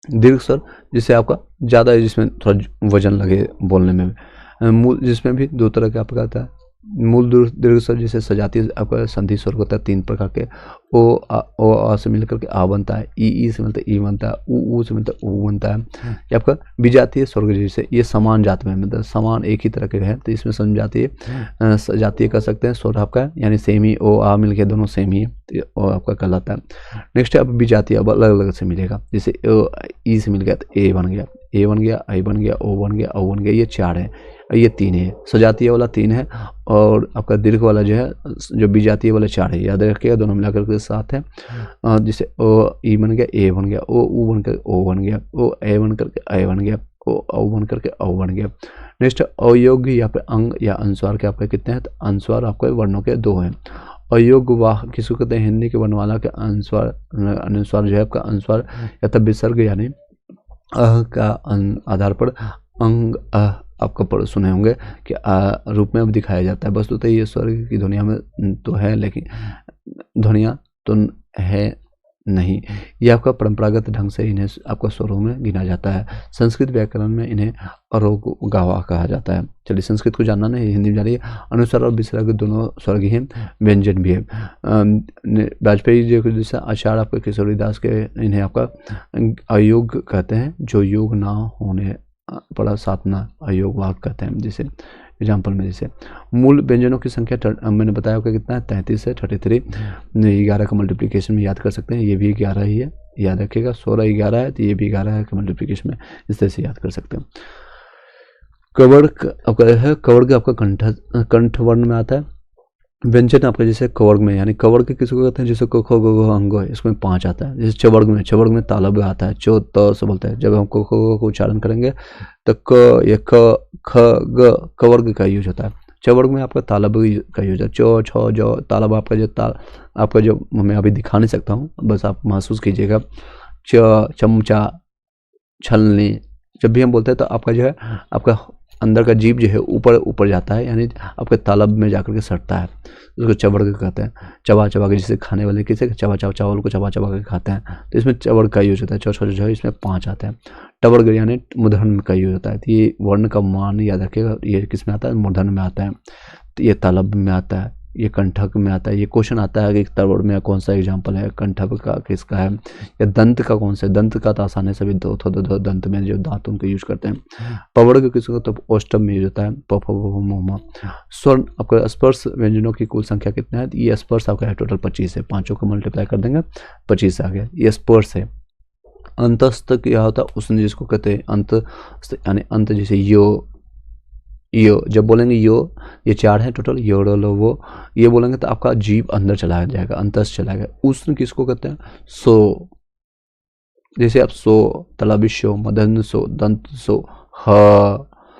दीर्घ स्वर जिसे आपका ज़्यादा है, जिसमें थोड़ा वजन लगे बोलने में। मूल जिसमें भी 2 तरह का आपका आता है। मूल दीर्घ स्वर जैसे सजातीय आपका संधि स्वर होता है 3 प्रकार के। ओ आ से मिलकर के आ बनता है, ई से मिलता है ई बनता है, ऊ से मिलता है ऊ बनता है। ये आपका विजातीय स्वर जैसे ये समान जात में, मतलब समान एक ही तरह के हैं, तो इसमें समजातीय सजातीय कर सकते हैं स्वर आपका, यानी सेम ही, ओ आ मिल के दोनों सेम ही है, तो आपका कहलाता है। नेक्स्ट है अब विजातीय, अब अलग अलग से मिलेगा, जैसे ई से मिल गया तो ए बन गया, ए बन गया, आई बन गया, ओ बन गया, औ बन गया, ये 4 है, ये 3 है। सजातीय वाला 3 है, और आपका दीर्घ वाला जो है, जो विजातीय वाला 4 है, याद रखिएगा, दोनों मिलाकर के 7 है। जैसे ओ ई बन गया, ए बन गया, ओ ऊ बन कर ओ बन गया, ओ ए बन करके ए बन गया, ओ औ बन करके औ बन गया। नेक्स्ट अयोग्य या फिर अंग या अनुस्वार के आपके कितने हैं, तो अनुस्वार आपके वर्णों के 2 हैं। अयोग्य वाह किसको कहते हैं, हिंदी के वर्णमाला के अनुस्वार जो है आपका अनुस्वार या तो विसर्ग यानी अह का आधार पर अंग आपका सुने होंगे कि रूप में अब दिखाया जाता है। वस्तुतः ये स्वर की ध्वनिया में तो है, लेकिन ध्वनिया तो है नहीं। ये आपका परंपरागत ढंग से इन्हें आपका स्वरों में गिना जाता है। संस्कृत व्याकरण में इन्हें अरोगावा कहा जाता है। चलिए संस्कृत को जानना नहीं, हिंदी में जानिए। अनुस्वार और विसर्ग दोनों स्वर्ग ही हैं, व्यंजन भी है। वाजपेयी जी को जैसे आचार्य आपके किशोरीदास के, इन्हें आपका अयोग कहते हैं, जो योग ना होने पड़ा साधना अयोग वाक कहते हैं। जैसे एग्जाम्पल में जैसे मूल व्यंजनों की संख्या मैंने बताया आपका कितना है, 33 है, 33। 11 का मल्टीप्लिकेशन में याद कर सकते हैं, ये भी 11 ही है, याद रखिएगा। 16 11 है, तो ये भी 11 है कि मल्टीप्लिकेशन में, इस तरह से याद कर सकते हैं। कवर्ग आपका है, कवर्ग आपका कंठ वर्ण में आता है। व्यंजन आपका जैसे कवर्ग में, यानी कवर्ग किसको कहते हैं, जैसे क ख ग घ अंग, इसमें 5 आता है। जैसे चवर्ग में तालब आता है, चो त से बोलते हैं। जब हम क ख को उच्चारण करेंगे तो क या ख ख ग कवर्ग का यूज होता है। चवर्ग में आपका तालब का यूज है, चो छ जो तालब आपका जो आपका जो मैं अभी दिखा नहीं सकता हूँ, बस आप महसूस कीजिएगा। चमचा, छलनी, जब भी हम बोलते हैं तो आपका जो है आपका अंदर का जीभ जो है ऊपर जाता है, यानी आपके तालब में जाकर के सटता है, उसको चवर्ग कहते हैं। चबा के जैसे खाने वाले किसे चावल को चबा के खाते हैं, तो इसमें चवर्ग का यूज होता है। जो है इसमें 5 आते हैं। टवर्ग यानी मूर्धन्य का यूज होता है। तो ये वर्ण का मान याद रखिएगा, ये किस में आता है, मूर्धन्य में आता है। तो ये तालब में आता है, ये कंठक में आता है। ये क्वेश्चन आता है कि तवर्ग में कौन सा एग्जाम्पल है, कंठक का किसका है, या दंत का कौन सा है। दंत का तो आसान है, सभी दो दंत में जो दांत उनके यूज करते हैं। पवर्ग किसको, तो औष्टम में यूज होता है। स्वर्ण आपका स्पर्श व्यंजनों की कुल संख्या कितना है, ये स्पर्श आपका है टोटल 25 है। 5 को मल्टीप्लाई कर देंगे 25 आ गया, ये स्पर्श है। अंतस्थ क्या होता है, उसने जिसको कहते हैं अंत, यानी अंत, जैसे यो जब बोलेंगे यो, ये 4 है टोटल, यो लो वो, ये बोलेंगे तो आपका जीभ अंदर चला जाएगा, अंतस चलाएगा। उष्ण किसको कहते हैं, सो, जैसे आप सो, तलाबिशो, मदन सो, दंत सो, ह,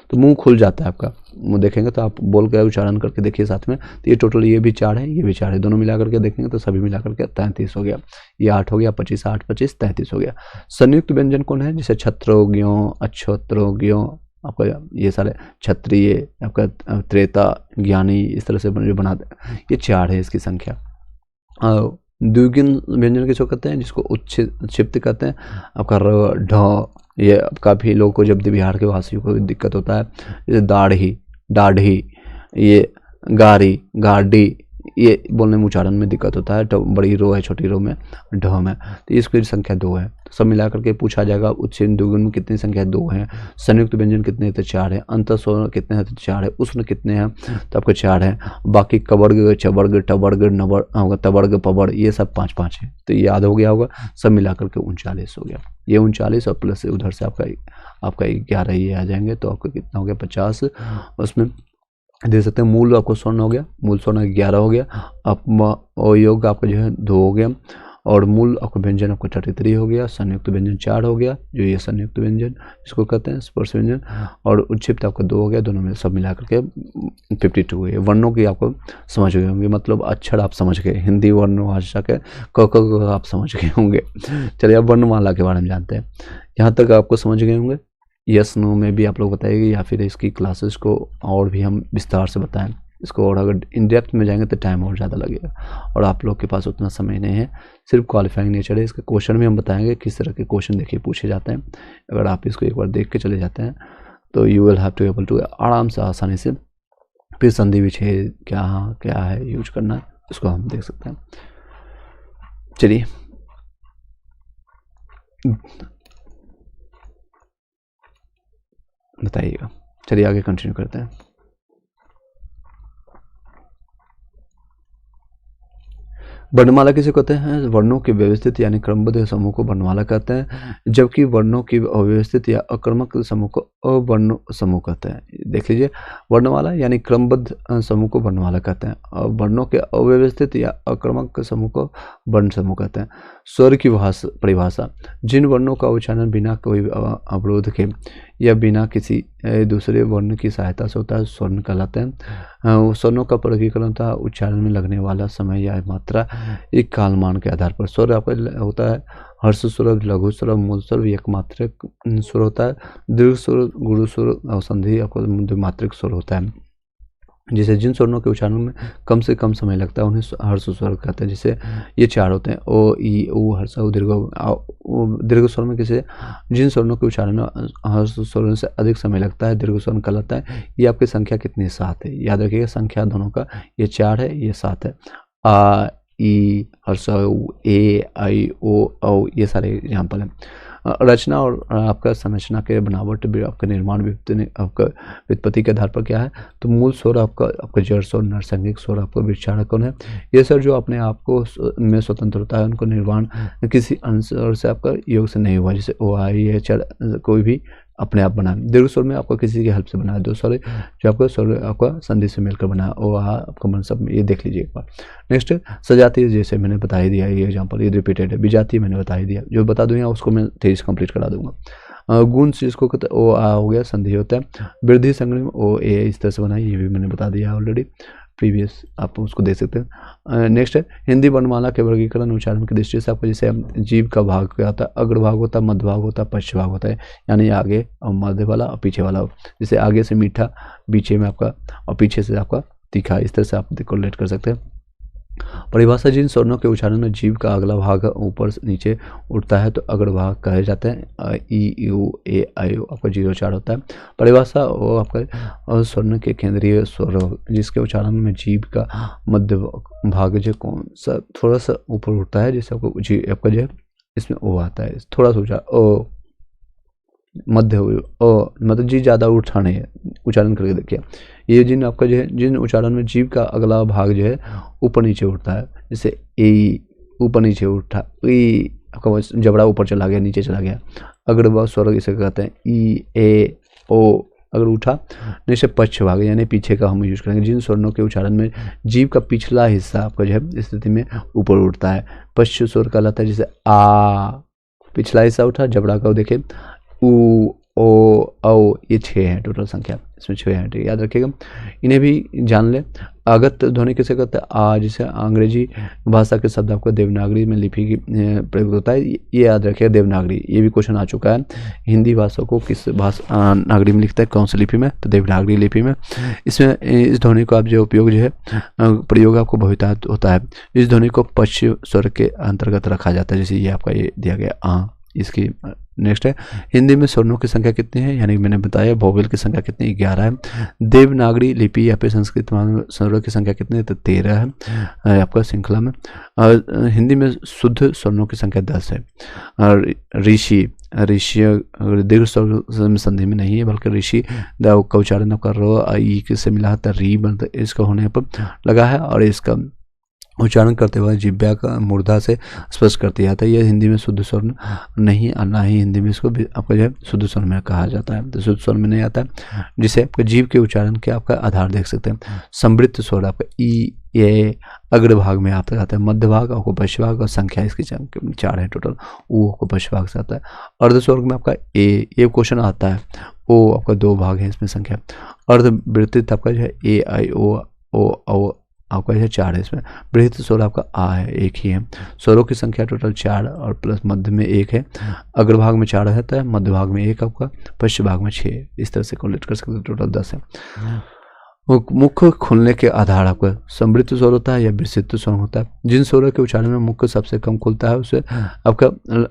तो मुंह खुल जाता है आपका। मुंह देखेंगे तो आप बोल के उच्चारण करके देखिए साथ में। तो ये टोटल ये भी 4 है, ये भी 4 है, दोनों मिला करके देखेंगे तो सभी मिला करके 33 हो गया। ये 8 हो गया, 25 8 25 33 हो गया। संयुक्त व्यंजन कौन है, जैसे छत्रोग्यों, अक्षत्रोग्यों, आपका ये सारे क्षत्रिय, आपका त्रेता, ज्ञानी, इस तरह से जो बनाते हैं, ये 4 है इसकी संख्या। द्विगुण व्यंजन किसको कहते हैं, जिसको उच्छिप्त कहते हैं। आपका र ढ, ये काफ़ी लोगों को, जब बिहार के वासियों को दिक्कत होता है, जैसे दाढ़ी, ये गारी, गाड़ी, ये बोलने में उच्चारण में दिक्कत होता है, बड़ी रो है छोटी रो में ढ में, तो इसकी संख्या 2 है। तो सब मिलाकर के पूछा जाएगा उच्चैन द्विगुण में कितनी संख्या 2 है, संयुक्त व्यंजन कितने हैं तो 4 है, अंत स्वर कितने हैं तो 4 है, उष्ण कितने हैं तो आपको 4 है, बाकी कवर्ग चवर्ग टवर्ग नवर तवर्ग पवर्ग ये सब 5-5 है। तो ये याद हो गया होगा, सब मिलाकर के 39 हो गया। ये 39 और प्लस उधर से आपका 11 ये आ जाएंगे, तो आपका कितना हो गया 50। उसमें दे सकते हैं मूल आपको स्वर्ण हो गया, मूल स्वर्ण 11 हो गया, आप योग आपका जो है 2 हो गया, और मूल आपका व्यंजन आपका 33 हो गया, संयुक्त व्यंजन 4 हो गया, जो ये संयुक्त व्यंजन इसको कहते हैं स्पर्श व्यंजन, और उच्छिप्त आपका 2 हो गया, दोनों में सब मिला करके 52 है। वर्णों की आपको समझ गए होंगे, मतलब अक्षर आप समझ गए, हिंदी वर्ण भाषा के क आप समझ गए होंगे। चलिए अब वर्णमाला के बारे में जानते हैं, यहाँ तक आपको समझ गए होंगे। यस नो में भी आप लोग बताइए, या फिर इसकी क्लासेस को और भी हम विस्तार से बताएं इसको, और अगर इन डेप्थ में जाएंगे तो टाइम और ज़्यादा लगेगा, और आप लोग के पास उतना समय नहीं है, सिर्फ क्वालिफाइंग नेचर है। इसके क्वेश्चन भी हम बताएंगे किस तरह के क्वेश्चन देखिए पूछे जाते हैं। अगर आप इसको एक बार देख के चले जाते हैं तो you will have to able to आराम से आसानी से फिर संधि विच्छेद क्या है यूज करना है, इसको हम देख सकते हैं। चलिए बताइएगा, चलिए आगे कंटिन्यू करते हैं। वर्णमाला किसे कहते हैं? वर्णों के व्यवस्थित यानी क्रमबद्ध समूह को वर्णमाला कहते हैं, जबकि वर्णों की अव्यवस्थित या अक्रमक समूह को अवर्ण समूह कहते हैं। देख लीजिए, वर्णमाला यानी क्रमबद्ध समूह को वर्णमाला कहते हैं, और वर्णों के अव्यवस्थित या अक्रमक समूह को वर्ण समूह कहते हैं। स्वर की परिभाषा, जिन वर्णों का उच्चारण बिना कोई अवरोध के या बिना किसी दूसरे वर्ण की सहायता से होता है स्वर्ण कहलाते हैं। स्वरों का वर्गीकरण होता है उच्चारण में लगने वाला समय या मात्रा एक कालमान के आधार पर। स्वर आपका होता है हर्ष स्वर, लघु स्वर, मूल स्वर, एकमात्रिक स्वर होता है, दीर्घ स्वर, गुरु स्वर और संधि आपको द्विमात्रिक स्वर होता है। जिसे जिन स्वरों के उच्चारण में कम से कम समय लगता है उन्हें हर्ष स्वर कहते हैं। जिसे ये 4 होते हैं ओ ई ऊ हर्ष दीर्घ। दीर्घ स्वर में किसे जिन स्वरों के उच्चारण में हर्ष स्वरों से अधिक समय लगता है दीर्घ स्वर कहलाता है। ये आपकी संख्या कितनी 7 है, याद रखिएगा संख्या दोनों का, ये 4 है ये 7 है। आ ई हर्ष ए आई ओ औ ये सारे एग्जाम्पल हैं। रचना और आपका संरचना के बनावट भी आपका निर्माण आपका व्युत्पत्ति के आधार पर क्या है, तो मूल स्वर आपका जड़ स्वर, नरसंगिक स्वर आपका विचारक है। ये सर जो अपने आप को में स्वतंत्र होता है उनको निर्माण किसी अंश से आपका योग से नहीं हुआ, जैसे ओ आई है चढ़ कोई भी अपने आप बना। दीर्घ स्वर में आपका किसी की हेल्प से बना है, दो स्वर जो आपका स्वर आपका संधि से मिलकर बना है, ओ आ आपका मन सब ये देख लीजिए एक बार। नेक्स्ट सजातीय, जैसे मैंने बता ही दिया ये एग्जांपल, ये रिपीटेड है। विजातीय मैंने बता ही दिया, जो बता दूँ उसको मैं तेज कंप्लीट करा दूंगा। गुण जिसको कहते हैं ओ आ हो गया संधि होता है। वृद्धि संग्रह ओ ए इस तरह से बना, ये भी मैंने बता दिया ऑलरेडी प्रीवियस, आप उसको देख सकते हैं। नेक्स्ट है हिंदी वर्णमाला के वर्गीकरण उच्चारण की दृष्टि से आपको जैसे जीव का भाग क्या होता है, अग्रभाग होता है, मध्य भाग होता है, पश्च भाग होता है, यानी आगे और मध्य वाला और पीछे वाला। जैसे आगे से मीठा, पीछे में आपका और पीछे से आपका तीखा, इस तरह से आप कोरिलेट कर सकते हैं। परिभाषा, जिन स्वरों के उच्चारण में जीव का अगला भाग ऊपर नीचे उठता है तो अग्रभाग कहे जाते हैं। ई यू ए आई आपका 0-4 होता है। परिभाषा वो आपका स्वर्ण के केंद्रीय स्वर जिसके उच्चारण में जीव का मध्य भाग जो कौन सा थोड़ा सा ऊपर उठता है, जैसे आपको आपका जो है इसमें ओ आता है, थोड़ा सा उच्चारण ओ मध्य ओ मतलब जी ज़्यादा उठाने है, उच्चारण करके देखिए। ये जिन आपका जो है जिन उच्चारण में जीव का अगला भाग जो है ऊपर नीचे उठता है, जैसे ए ऊपर नीचे उठा, ई आपका जबड़ा ऊपर चला गया नीचे चला गया, अग्र स्वर इसे कहते हैं। ई ए ओ अगर उठा जैसे पश्च भाग यानी पीछे का हम यूज करेंगे। जिन स्वरों के उच्चारण में जीव का पिछला हिस्सा आपका जो है स्थिति में ऊपर उठता है पश्च स्वर कहलाता है। जैसे आ पिछला हिस्सा उठा, जबड़ा का देखे ऊ ओ औ, ये 6 हैं टोटल संख्या, इसमें 6 हैं, ठीक है याद रखिएगा। इन्हें भी जान ले। आगत ध्वनि किसे कहते हैं, आ जिसे अंग्रेजी भाषा के शब्द आपको देवनागरी में लिपि की प्रयोग होता है, ये याद रखिएगा देवनागरी। ये भी क्वेश्चन आ चुका है, हिंदी भाषा को किस भाषा नागरी में लिखता है, कौन सी लिपि में, तो देवनागरी लिपि में। इसमें इस ध्वनि को आप जो उपयोग जो है प्रयोग आपको बहुतायत होता है। इस ध्वनि को पश्च स्वर के अंतर्गत रखा जाता है, जैसे ये आपका ये दिया गया आ, इसकी नेक्स्ट है हिंदी में स्वर्णों की संख्या कितनी है, यानी मैंने बताया वोवेल की संख्या कितनी 11 है। देवनागरी लिपि या फिर संस्कृत में स्वरों की संख्या कितनी है, तो 13 है आपका श्रृंखला में। और हिंदी में शुद्ध स्वर्णों की संख्या 10 है। और ऋषि दीर्घ स्वर में संधि में नहीं है, बल्कि ऋषि का उच्चारण आपका र ई से मिला है, री बनता इसका होने पर लगा है, और इसका उच्चारण करते हुए जिह्वा का मूर्धा से स्पष्ट करती जाता है। यह हिंदी में शुद्ध स्वर नहीं, ना ही हिंदी में इसको आपका जो है शुद्ध स्वर में कहा जाता है, तो शुद्ध स्वर में नहीं आता है, जिसे आपके जीव के उच्चारण के आपका आधार देख सकते हैं। समृद्ध स्वर आपका ई ए अग्र भाग में आता जाता है, मध्य भाग आपको पश्चिम भाग, और संख्या इसकी 4 है टोटल। ऊ आपको पश्चिम भाग से आता है। अर्ध स्वर में आपका ए क्वेश्चन आता है। ओ आपका 2 भाग है इसमें संख्या। अर्धवृत्तित आपका जो है ए आई ओ आपका यह 4 है इसमें। बृहत स्वर आपका आ है, 1 ही है। स्वरों की संख्या टोटल 4 और प्लस मध्य में 1 है। अग्रभाग में 4 रहता है, मध्य भाग में 1 आपका, पश्चिम भाग में 6। इस तरह से कैलकुलेट कर सकते हैं, टोटल 10 है। मुख्य खुलने के आधार आपका समृद्ध स्वर होता है या विस्तृत स्वर होता है। जिन स्वरों के उच्चारण में मुख्य सबसे कम खुलता है उसे आपका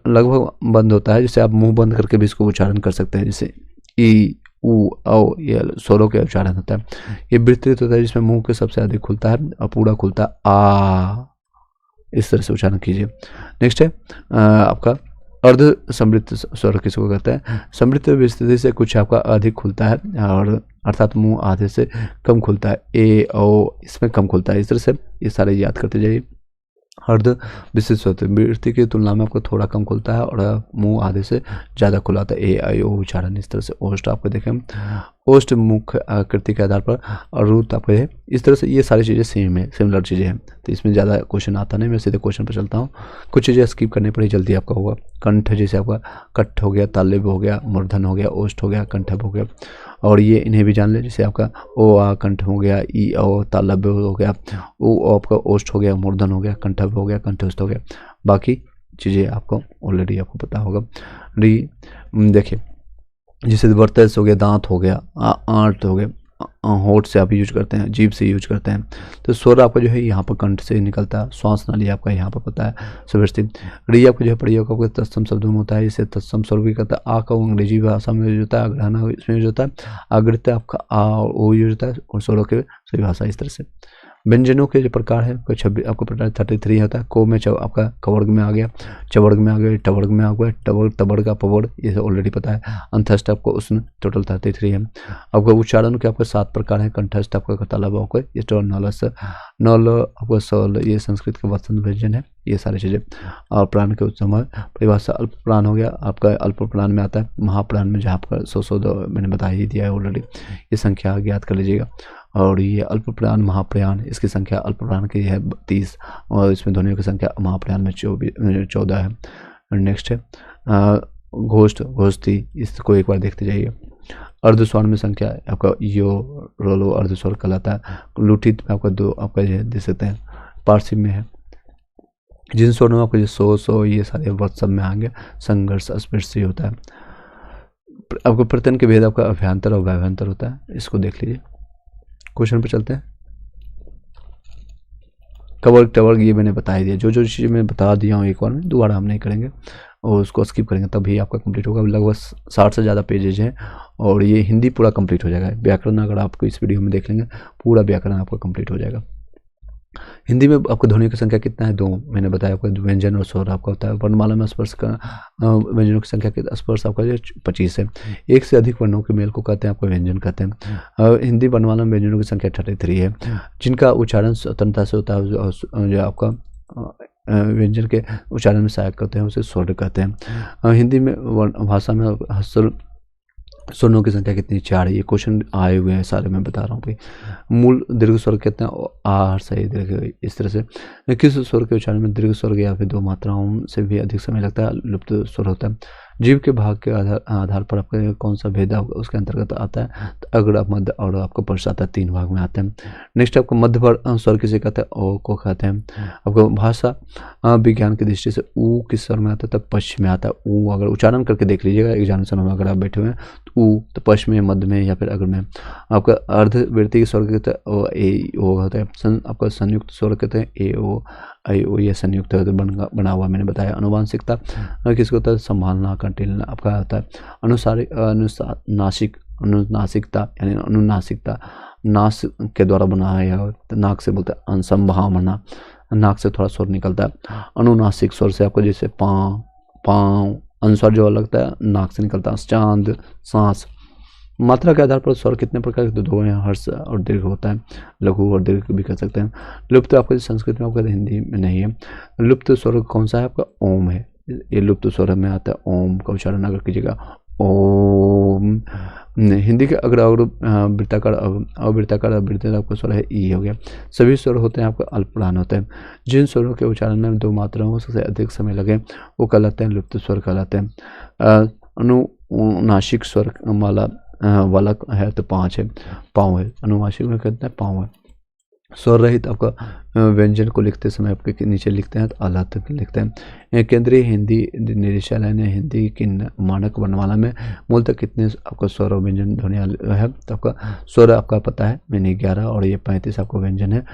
लगभग बंद होता है, जिसे आप मुंह बंद करके भी इसको उच्चारण कर सकते हैं, जैसे ई ऊ औ, ये स्वरों के उच्चारण होता है। ये विस्तृत होता है जिसमें मुंह के सबसे अधिक खुलता है और पूरा खुलता है आ, इस तरह से उच्चारण कीजिए। नेक्स्ट है आपका अर्ध समृद्ध स्वर किसको कहते हैं। समृद्ध विस्तृति से कुछ आपका अधिक खुलता है, और अर्थात मुंह आधे से कम खुलता है। ए ओ इसमें कम खुलता है। इस तरह से ये सारे याद करते जाइए। अर्ध विस्तृत स्वर वृत्ति की तुलना में आपको थोड़ा कम खुलता है, और मुंह आधे से ज़्यादा खुला था। ए आई ओ उच्चारण इस तरह से। ओष्ठ आपको देखें, ओष्ठ मुख्य आकृति के आधार पर, और रूट आपको है। इस तरह से ये सारी चीज़ें सेम है, सिमिलर चीज़ें हैं, तो इसमें ज़्यादा क्वेश्चन आता नहीं। मैं सीधे क्वेश्चन पर चलता हूँ। कुछ चीज़ें स्किप करनी पड़ी, जल्दी आपका होगा। कंठ जैसे आपका कट्ठ हो गया, तालव्य हो गया, मूर्धन हो गया, ओष्ठ हो गया, कंठभ हो गया, और ये इन्हें भी जान ले, जैसे आपका ओ आ कंठ हो गया, ई ओ तालव्य हो गया, ओ आपका ओष्ठ हो गया, मूर्धन हो गया, कंठभ हो गया, कंठस्थ हो गया। बाकी चीज़ें आपको ऑलरेडी आपको पता होगा। देखिए जैसे वर्तस हो गया, दांत हो गया, आंत हो गया, होठ से आप यूज करते हैं, जीभ से यूज करते हैं। तो स्वर आपका जो है यहाँ पर कंठ से निकलता है। श्वास नाली आपका यहाँ पर पता है सुव्यवस्थित। री आपको जो है प्रयोग आपका तत्सम शब्द में होता है, इसे तत्सम स्वर भी कहता है। आ का अंग्रेजी भाषा में यूज होता है, अग्रहण इसमें यूज होता है, अग्रत आपका आ और ओ यूज होता है, और स्वरों के सही भाषा इस तरह से। व्यंजनों के जो प्रकार है कोई 26 आपको प्रकार 33 होता है। को में आपका कवर्ग में आ गया, चवर्ग में आ गया, टवर्ग में आ गया, टवर्ग तवर्ग का पवर्ग, ये ऑलरेडी पता है। अंतस्थ आपको उसमें टोटल 33 है। आपका उच्चारण के आपको 7 प्रकार है। कंठस्थ आपका तालब आपको ये टोटल नल आपको सल, ये संस्कृत के वचन व्यंजन है, ये सारी चीज़ें। और प्राण के उत्तम है परिभाषा। अल्प प्राण हो गया आपका, अल्प प्राण में आता है। महाप्राण में जहाँ आपका 100 मैंने बता ही दिया है ऑलरेडी, ये संख्या ज्ञात कर लीजिएगा। और ये अल्प प्राण महाप्रयाण, इसकी संख्या अल्प प्राण की है 30, और इसमें ध्वनियों की संख्या महाप्रयाण में 14 है। नेक्स्ट है घोष्ठ घोष्ठी, इसको एक बार देखते जाइए। अर्धस्वर में संख्या आपका यो रोलो अर्धस्वर कहलाता है। लुठित में आपका 2 आपका ये दे सकते हैं। पारसी में है। जिन स्वरों में आपको ये सो ये सारे वर्ड सब में आएंगे। संघर्ष स्पर्शी होता है। आपको प्रत्यन के भेद आपका अभ्यंतर और व्याभ्यंतर होता है, इसको देख लीजिए। क्वेश्चन पे चलते हैं। कवर्ग टवर्ग ये मैंने बता ही दिया। जो चीज़ें मैं बता दिया हूँ एक बार में, दोबारा हम नहीं करेंगे और उसको स्किप करेंगे, तभी आपका कंप्लीट होगा। लगभग 60 से ज़्यादा पेजेज हैं, और ये हिंदी पूरा कंप्लीट हो जाएगा। व्याकरण अगर आपको इस वीडियो में देख लेंगे, पूरा व्याकरण आपका कंप्लीट हो जाएगा। हिंदी में आपको ध्वनियों की संख्या कितना है? 2 मैंने बताया आपको। व्यंजन और स्वर आपका होता है। वर्णमाला में स्पर्श का व्यंजनों की संख्या कितना? स्पर्श आपका जो 25 है। 1 से अधिक वर्णों के मेल को कहते हैं आपको व्यंजन कहते हैं। हिंदी वर्णमाला में व्यंजनों की संख्या 33 है, जिनका उच्चारण स्वतंत्रता से होता है। जो आपका व्यंजन के उच्चारण में सहायक करते हैं उसे स्वर कहते हैं। हिंदी में भाषा में स्वरों की संख्या कितनी? 4 है। ये क्वेश्चन आए हुए हैं सारे, मैं बता रहा हूँ भाई। मूल दीर्घ स्वर कहते हैं आहार सही दीर्घ। इस तरह से किस स्वर के उच्चारण में दीर्घ स्वर या फिर 2 मात्राओं से भी अधिक समय लगता है? लुप्त स्वर होता है। जीव के भाग के आधार पर आपका कौन सा भेद उसके अंतर्गत आता है? तो अग्र मध्य और आपको पश्च आता है, 3 भाग में आते हैं। नेक्स्ट आपको मध्य स्वर किसे कहते हैं? ओ को कहते हैं। आपको भाषा विज्ञान की दृष्टि से ऊ किस स्वर में आता है? तब पश्च में आता है। ऊ अगर उच्चारण करके देख लीजिएगा एग्जामिनेशन में, अगर आप बैठे हुए हैं तो ऊ तो पश्च में, मध्य में या फिर अग्र में। आपका अर्धवृत्तीय स्वर कहते हैं ए ओ होता है। आपका संयुक्त स्वर कहते हैं ए ओ। आई ओ ये संयुक्त बना हुआ मैंने बताया। अनुवांशिकता किसको होता है, संभालना, कंटेन आपका होता है। अनुनासिकता यानी अनुनासिकता नाक के द्वारा बनाया है, नाक से बोलते हैं संभावना, नाक से थोड़ा स्वर निकलता है। अनुनासिक स्वर से आपको जैसे पाँव अनुस्वार जो लगता है नाक से निकलता है। चांद, सांस। मात्रा के आधार पर स्वर कितने प्रकार के दो हैं, हर्ष और दीर्घ होता है, लघु और दीर्घ भी कह सकते हैं। लुप्त आपको संस्कृत में, आपको हिंदी में नहीं है। लुप्त स्वर कौन सा है, आपका ओम है। ये लुप्त स्वर में आता है, ओम का उच्चारण अगर कीजिएगा ओम। हिंदी के अगर वृत्ताकार अवृत्ताकार आपका स्वर है ई हो गया। सभी स्वर होते हैं आपका अल्पप्राण होते हैं। जिन स्वरों के उच्चारण में दो मात्राओं से अधिक समय लगे वो कहलाते हैं लुप्त स्वर कहलाते हैं। अनुनासिक स्वर माला वाला है तो 5 है, पाँव है। अनुनासिक में कहते हैं पाँव है। स्वर रहित आपका व्यंजन को लिखते समय आपके नीचे लिखते हैं तो अलग लिखते हैं। केंद्रीय हिंदी निदेशालय ने हिंदी की मानक वर्णमाला में मूलतः कितने आपका स्वर और व्यंजन ध्वनियाँ है, तो आपका स्वर आपका पता है मैंने 11 और ये 35 आपका व्यंजन है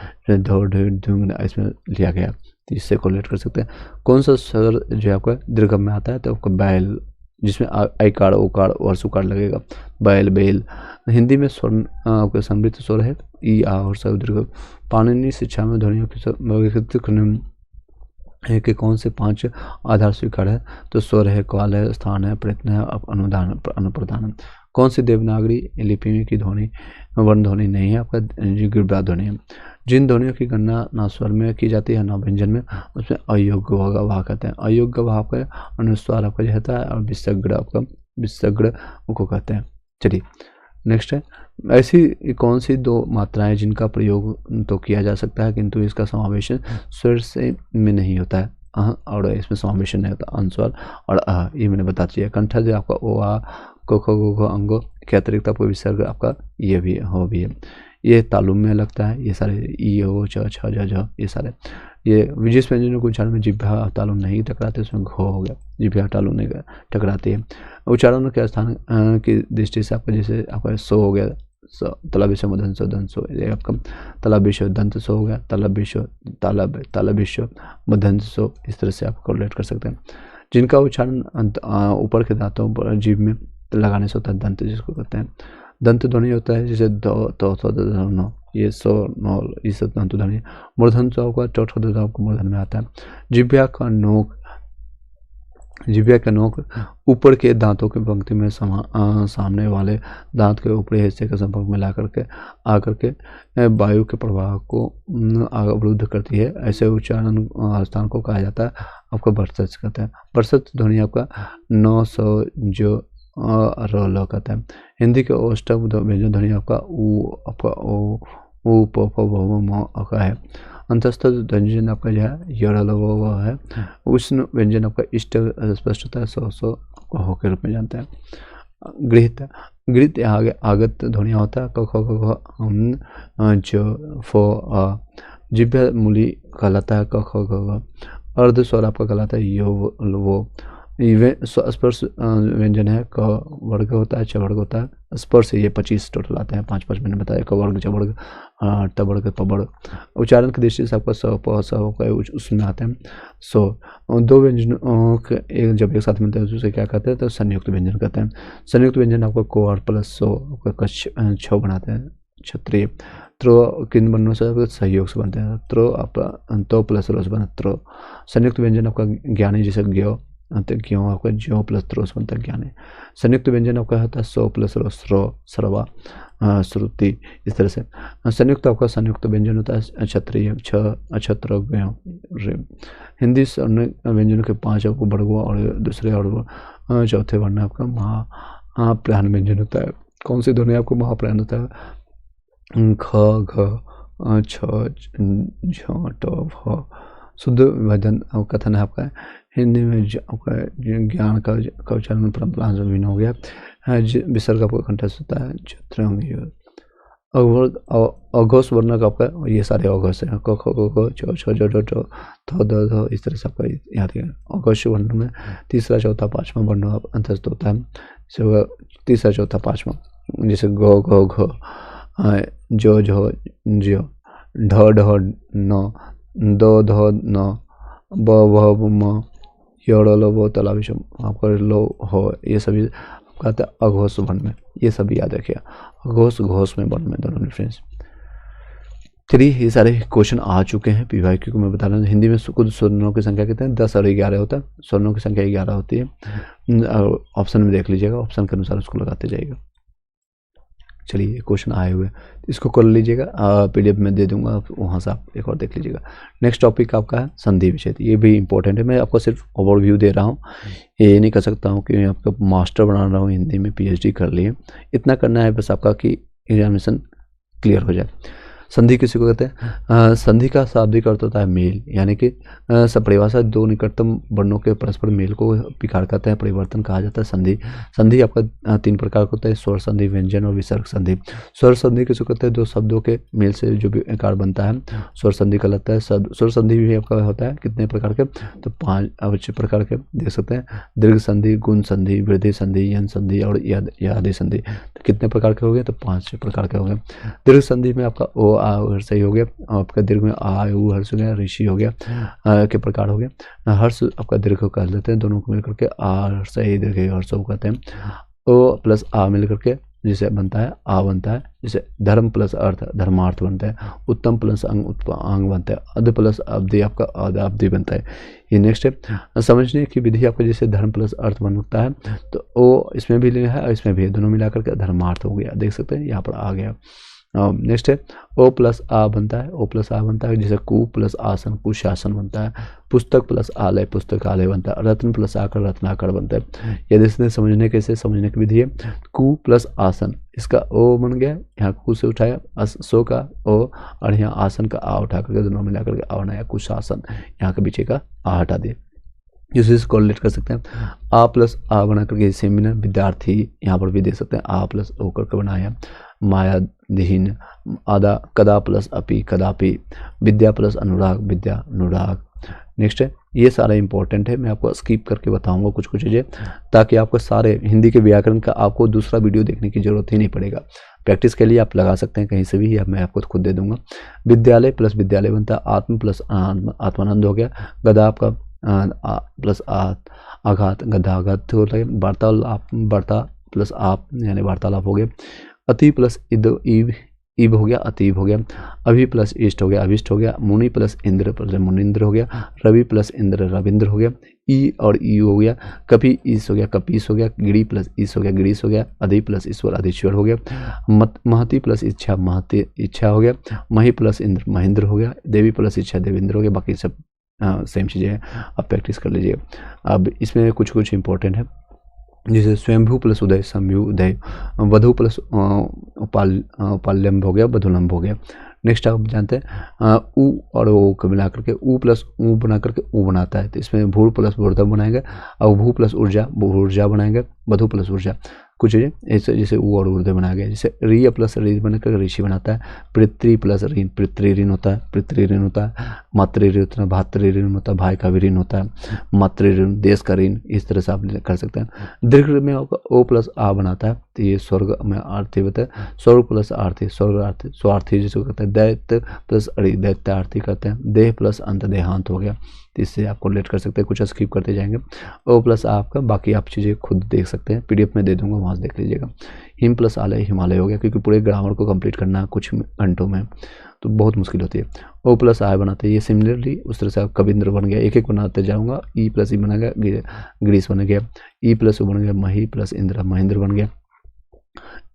इसमें लिया गया, तो इससे कोरिलेट कर सकते हैं। कौन सा स्वर जो है आपका दीर्घम में आता है, तो आपका बैल, जिसमें आकार ओकार और सुकार लगेगा, बैल बेल। हिंदी में स्वर आपका समृद्ध स्वर है ई आ और सब दीर्घ। पाणिनि शिक्षा में ध्वनियों की वर्गीकृत करने के कौन से 5 आधार स्वीकार है, तो स्वर है, काल है, स्थान है, प्रयत्न है, अनुदान अनुप्रदान। कौन सी देवनागरी लिपि में की ध्वनि वर्ण ध्वनि नहीं है, आपका गिरबा ध्वनि है। जिन ध्वनियों की गणना ना स्वर में की जाती है ना व्यंजन में, उसमें अयोग्य गवाह कहते हैं। अयोग्य गवाह आपका अनुस्वार आपका रहता है और विसर्ग आपका विसर्ग को कहते हैं। चलिए नेक्स्ट है, ऐसी कौन सी 2 मात्राएं जिनका प्रयोग तो किया जा सकता है किंतु इसका समावेश स्वर से में नहीं होता है, और इसमें समावेश नहीं होता, अनुस्वार और ये मैंने बता दिया। कंठ जो आपका ओ आ को खो गो घो अंगो के अतिरिक्त आपको विसर्ग आपका ये भी हो भी है, ये तालुम में लगता है। ये सारे ई ओ च छ ज झ ये सारे ये जिस व्यंजनों को उच्चारण में जिह्वा तालुम नहीं टकराते उसमें घो हो गया, जिह्वा तालुम नहीं टकराती है। उच्चारण के स्थान की दृष्टि से आपका जैसे आपका सो हो गया, तलबिश मदन सो दन सो, ये आपका तलबिश दंत सो हो गया, तलबिश तलबिश मदन सो, इस तरह से आप कोरिलेट कर सकते हैं। जिनका उच्चारण ऊपर के दांतों पर जीभ में लगाने से होता है, दंत जिसको कहते हैं। दंत ध्वनि होता है जैसे दो तो नो, ये सो नो, ये सब दंत ध्वनि। मूर्धन सो का चौथा द आपको मूर्धन में आता है। जिह्वा का नोक ऊपर के दांतों की पंक्ति में सामने वाले दांत के ऊपरी हिस्से के संपर्क में आकर के वायु के प्रवाह को अवरुद्ध करती है। ऐसे उच्चारण स्थान को कहा जाता है आपका बरसत कहते हैं। बरसत ध्वनि आपका 900 जो र कहते हैं। हिंदी के अष्टक व्यंजन ध्वनि आपका ऊ आपका ओ ऊ प फ व म का है। अंतस्थ व्यंजन आपका जो है य वो है। उष्ण व्यंजन आपका इष्ट स्पष्ट होता है, सो हो के रूप में जानते हैं। गृहित आगे आगत ध्वनिया होता है क ख ज फ जिह्वा मूली कहलाता है क ख। अर्ध स्वर आपका कहलाता है यो वो। स्पर्श व्यंजन है क वर्ग होता है, च वर्ग होता है। स्पर्श ये 25 टोटल आते हैं, 5 मैंने बताया, क वर्ग, च वर्ग, ट वर्ग, प वर्ग। उच्चारण की दृष्टि से आपका स प स उसमें आते हैं। सो 2 व्यंजनों के जब एक साथ मिलते हैं उसे क्या कहते हैं, तो संयुक्त व्यंजन कहते हैं। संयुक्त व्यंजन आपको को और प्लस सो आपका छ बनाते हैं। क्षत्रिय त्रो किन वर्णों से सहयोग से बनते हैं, त्रो आपका तो प्लस रो से बनता है त्रो। संयुक्त व्यंजन आपका ज्ञानी जैसे ज्ञो, क्यों आपका ज्यो प्लस त्रो से बनता है ज्ञानी। संयुक्त व्यंजन आपका होता है सो प्लस रो स्रो सर्वा श्रुति, इस तरह से। संयुक्त आपका संयुक्त व्यंजन होता है क्षत्रिय छ अक्षत्र रे। हिंदी व्यंजनों के 5 आपको वर्गों और दूसरे और चौथे वर्ण आपका महाप्राण व्यंजन होता है। कौन सी ध्वनि आपको महाप्राण होता है, ख घ छ झ ट भ। शुद्ध विभजन कथन है आपका हिंदी में आपका ज्ञान का उच्चारण परंपरा भिन्न हो गया। विसर्ग आपका कंठस्थ होता है। अघोष वर्ण का आपका ये सारे अघोष है, क ख ग छ छ ज ट थ द ध, इस तरह से आपका याद है। अघोष वर्ण में तीसरा चौथा पांचवा वर्ण अंतस्थ होता है। तीसरा चौथा पांचवा जैसे ग घ घ जो झ ज्यो ढ ढ न दो धो न ब भ म य लो वो तलाविशम आपका लो हो, ये सभी आपका आता है अघोष वर्ण में, ये सभी याद रखिए, अघोष घोष में वर्ण में दोनों डिफरेंस। 3 ये सारे क्वेश्चन आ चुके हैं पीवाईक्यू को मैं बता रहा हूँ। हिंदी में कुल स्वर्णों की संख्या कितने हैं, 10 और 11 होता है, स्वर्णों की संख्या 11 होती है। ऑप्शन में देख लीजिएगा, ऑप्शन के अनुसार उसको लगाते जाइएगा। चलिए क्वेश्चन आए हुए इसको कर लीजिएगा, पीडीएफ में दे दूंगा, वहाँ से आप एक और देख लीजिएगा। नेक्स्ट टॉपिक आपका है संधि विच्छेद, ये भी इंपॉर्टेंट है, मैं आपको सिर्फ ओवरव्यू दे रहा हूँ, ये नहीं कर सकता हूँ कि मैं आपका मास्टर बना रहा हूँ, हिंदी में पीएचडी कर लिए, इतना करना है बस आपका कि एग्जामिनेशन क्लियर हो जाए। संधि किसी को कहते हैं, संधि का शाब्दिक अर्थ होता है मेल, यानी कि सपरिभाषा दो निकटतम वर्णों के परस्पर मेल को विकार कहते हैं, परिवर्तन कहा जाता है संधि। संधि आपका 3 प्रकार का होता है, स्वर संधि, व्यंजन और विसर्ग संधि। स्वर संधि किसी को कहते हैं, 2 शब्दों के मेल से जो भी विकार बनता है स्वर संधि कहलाता है। स्वर संधि भी आपका होता है कितने प्रकार के, तो 5 आवश्यक प्रकार के देख सकते हैं, दीर्घ संधि, गुण संधि, वृद्धि संधि, यन संधि और आदि संधि। तो कितने प्रकार के हो गए, तो 5 प्रकार के हो गए। दीर्घ संधि में आपका ओ आ हर्ष ही हो गया, आपका दीर्घ में आ उ हर्ष हो गया, ऋषि हो गया, के प्रकार हो गया। हर्ष आपका दीर्घ को कह लेते हैं, दोनों को मिलकर के आ हर्ष ही दीर्घ हर्ष को कहते हैं। ओ प्लस आ मिलकर के जिसे बनता है आ बनता है, जिसे धर्म प्लस अर्थ धर्मार्थ बनता है। उत्तम प्लस अंग अंग बनता है। अध प्लस अवधि आपका अवधि बनता है। ये नेक्स्ट है समझने की विधि, आपका जैसे धर्म प्लस अर्थ बनता है, तो ओ इसमें भी लेना है और इसमें भी, दोनों मिलाकर के धर्मार्थ हो गया, देख सकते हैं यहाँ पर आ गया। नेक्स्ट है ओ प्लस आ बनता है, ओ प्लस आ बनता है, जैसे कु प्लस आसन कुशासन बनता है। पुस्तक प्लस आलय पुस्तकालय बनता है। रत्न प्लस आकर रत्नाकर बनता है। यदि इसने समझने कैसे समझने की विधि है, कु प्लस आसन, इसका ओ बन गया, यहाँ कु से उठाया सो का ओ, और यहाँ आसन का आ उठा करके दोनों मिलाकर के आ बनाया कुशासन, यहाँ के पीछे का आ हटा दिए, जिसे कोरिलेट कर सकते हैं। आ प्लस आ बना करके सेम बिना विद्यार्थी, यहाँ पर भी दे सकते हैं आ प्लस ओ करके बनाया। मायाधीन, आदा कदा प्लस अपि कदापि, विद्या प्लस अनुराग विद्या अनुराग। नेक्स्ट है, ये सारे इंपॉर्टेंट है, मैं आपको स्किप करके बताऊंगा कुछ कुछ चीज़ें, ताकि आपको सारे हिंदी के व्याकरण का आपको दूसरा वीडियो देखने की जरूरत ही नहीं पड़ेगा। प्रैक्टिस के लिए आप लगा सकते हैं कहीं से भी, या मैं आपको खुद दे दूंगा। विद्यालय प्लस विद्यालय बनता है। आत्म प्लस आत्मानंद हो गया। गदा आपका प्लस आघात गदाघात होता है। वार्तालाप वार्ता प्लस आप यानी वार्तालाप हो गया। अति प्लस इब हो गया, अतीब हो गया। अभि प्लस इष्ट हो गया, अभिष्ट हो गया। मुनि प्लस इंद्र प्लस मुनिंद्र हो गया। रवि प्लस इंद्र रविंद्र हो गया। ई और ई हो गया। कपि ईस हो गया, कपीस हो गया। गिरी प्लस ईस हो गया, गिरीश हो गया। अधि प्लस ईश्वर अधीश्वर हो गया। महति प्लस इच्छा महति इच्छा हो गया। मही प्लस इंद्र महेंद्र हो गया। देवी प्लस इच्छा देवेंद्र हो गया। बाकी सब सेम चीज़ें हैं, आप प्रैक्टिस कर लीजिए। अब इसमें कुछ कुछ इंपॉर्टेंट है, जैसे स्वयंभू प्लस उदय संभू उदय। वधु प्लस उपाल्यम्ब हो गया, वधुलम्ब हो गया। नेक्स्ट आप जानते हैं उ और ओ को मिला करके उ प्लस ऊ बना करके ऊ बनाता है, तो इसमें भूर प्लस भूर्धव बनाएंगे और भू प्लस ऊर्जा ऊर्जा बनाएंगे। वधु प्लस ऊर्जा कुछ चीज़ें ऐसे जैसे ऊ और ऊर्धव बनाया गया। जैसे री प्लस री बनाकर ऋषि बनाता है। पृथ्वी प्लस ऋण पृथ्वी ऋण होता है, पृथ्वी ऋण होता है। मातृ ऋण होता है, भातृ ऋण होता है, भाई का भी ऋण होता है। मातृ ऋण देश का ऋण, इस तरह से आप कर सकते हैं। दीर्घ में ओ प्लस आ बनाता है, तो ये स्वर्ग में आर्थी होता है। स्वर्ग प्लस आर्थी स्वर्ग आर्थी स्वार्थी जिसको कहते हैं। दैत्य प्लस अड़ी दैत्यार्थी कहते हैं। देह प्लस अंत देहांत हो गया, तो इससे आपको रिलेट कर सकते हैं, कुछ स्किप करते जाएंगे। ओ प्लस आपका बाकी आप चीज़ें खुद देख सकते हैं, पीडीएफ में दे दूंगा, वहाँ से देख लीजिएगा। हिम प्लस आलय हिमालय हो गया, क्योंकि पूरे ग्रामर को कंप्लीट करना है कुछ घंटों में, तो बहुत मुश्किल होती है। ओ प्लस आय बनाते हैं, ये सिमिलरली उस तरह से आप कविंद्र बन गया, एक एक बनाते जाऊँगा। ई प्लस ई बना गया, गिरीश बन गया। ई प्लस ओ बन गया, मही प्लस इंद्र महेंद्र बन गया।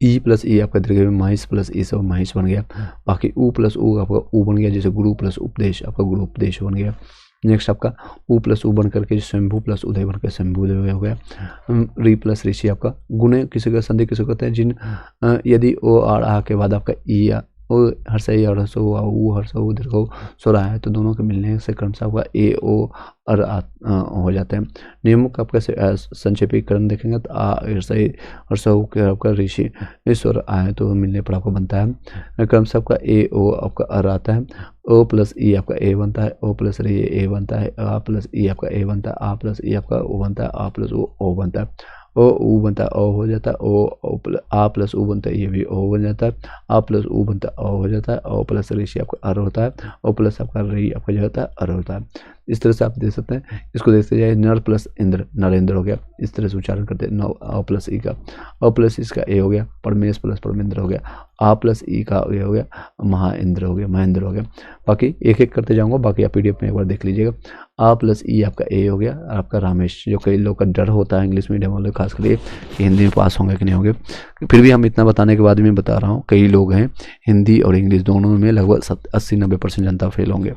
ई प्लस ई आपका दीर्घ में महेश प्लस ई सब महेश बन गया। बाकी ऊ प्लस ऊ आपका ऊ बन गया, जैसे गुरु प्लस उपदेश आपका गुरु उपदेश बन गया। नेक्स्ट आपका ऊ प्लस ऊ बन करके शंभू प्लस उदय बन कर शंभू उदय हो गया। री प्लस ऋषि आपका गुणे किसी का संधि किसी को कहते हैं, जिन यदि ओ और आ के बाद आपका ई या ओ हर्ष ई और हर्षो ऊ हर्षो दीर्घो स्वर आया है, तो दोनों के मिलने से क्रम से आपका ए ओ और हो जाते हैं। नियमों का आपका संक्षेपीकरण देखेंगे तो आ हर्षो के आपका ऋषि स्वर आए तो मिलने पर आपको बनता है। क्रम से आपका ए ओ आपका अर आता है। ओ प्लस ई आपका ए बनता है। ओ प्लस ए बनता है। आ प्लस ई आपका ए बनता है। आ प्लस ई आपका ओ बनता है। आ प्लस ओ बनता है। ऊ बनता है ओ हो जाता है, आ प्लस ऊ बनता है, ये भी ओ बन जाता है, आ प्लस ऊ बनता है ओ हो जाता है, ओ प्लस ऋषि आपका अर होता है, ओ प्लस आपका री आपका जो होता है अर होता है। इस तरह से आप देख सकते हैं। इसको देखते जाए, नर प्लस इंद्र नरेंद्र हो गया, इस तरह से उच्चारण करते हैं। नौ अ प्लस ई का, अ प्लस इसका ए हो गया, परमेश प्लस परमेंद्र हो गया, आ प्लस ई का ए हो गया, महाइंद्र हो गया, महेंद्र हो गया। बाकी एक एक करते जाऊंगा, बाकी आप पीडीएफ में एक बार देख लीजिएगा। आ प्लस ई आपका ए हो गया, और आपका रामेश, जो कई लोग का डर होता है इंग्लिश मीडियम वाले खास करके कि हिंदी में पास होंगे कि नहीं होंगे, फिर भी हम इतना बताने के बाद भी मैं बता रहा हूँ, कई लोग हैं हिंदी और इंग्लिश दोनों में लगभग 80-90% जनता फेल होंगे।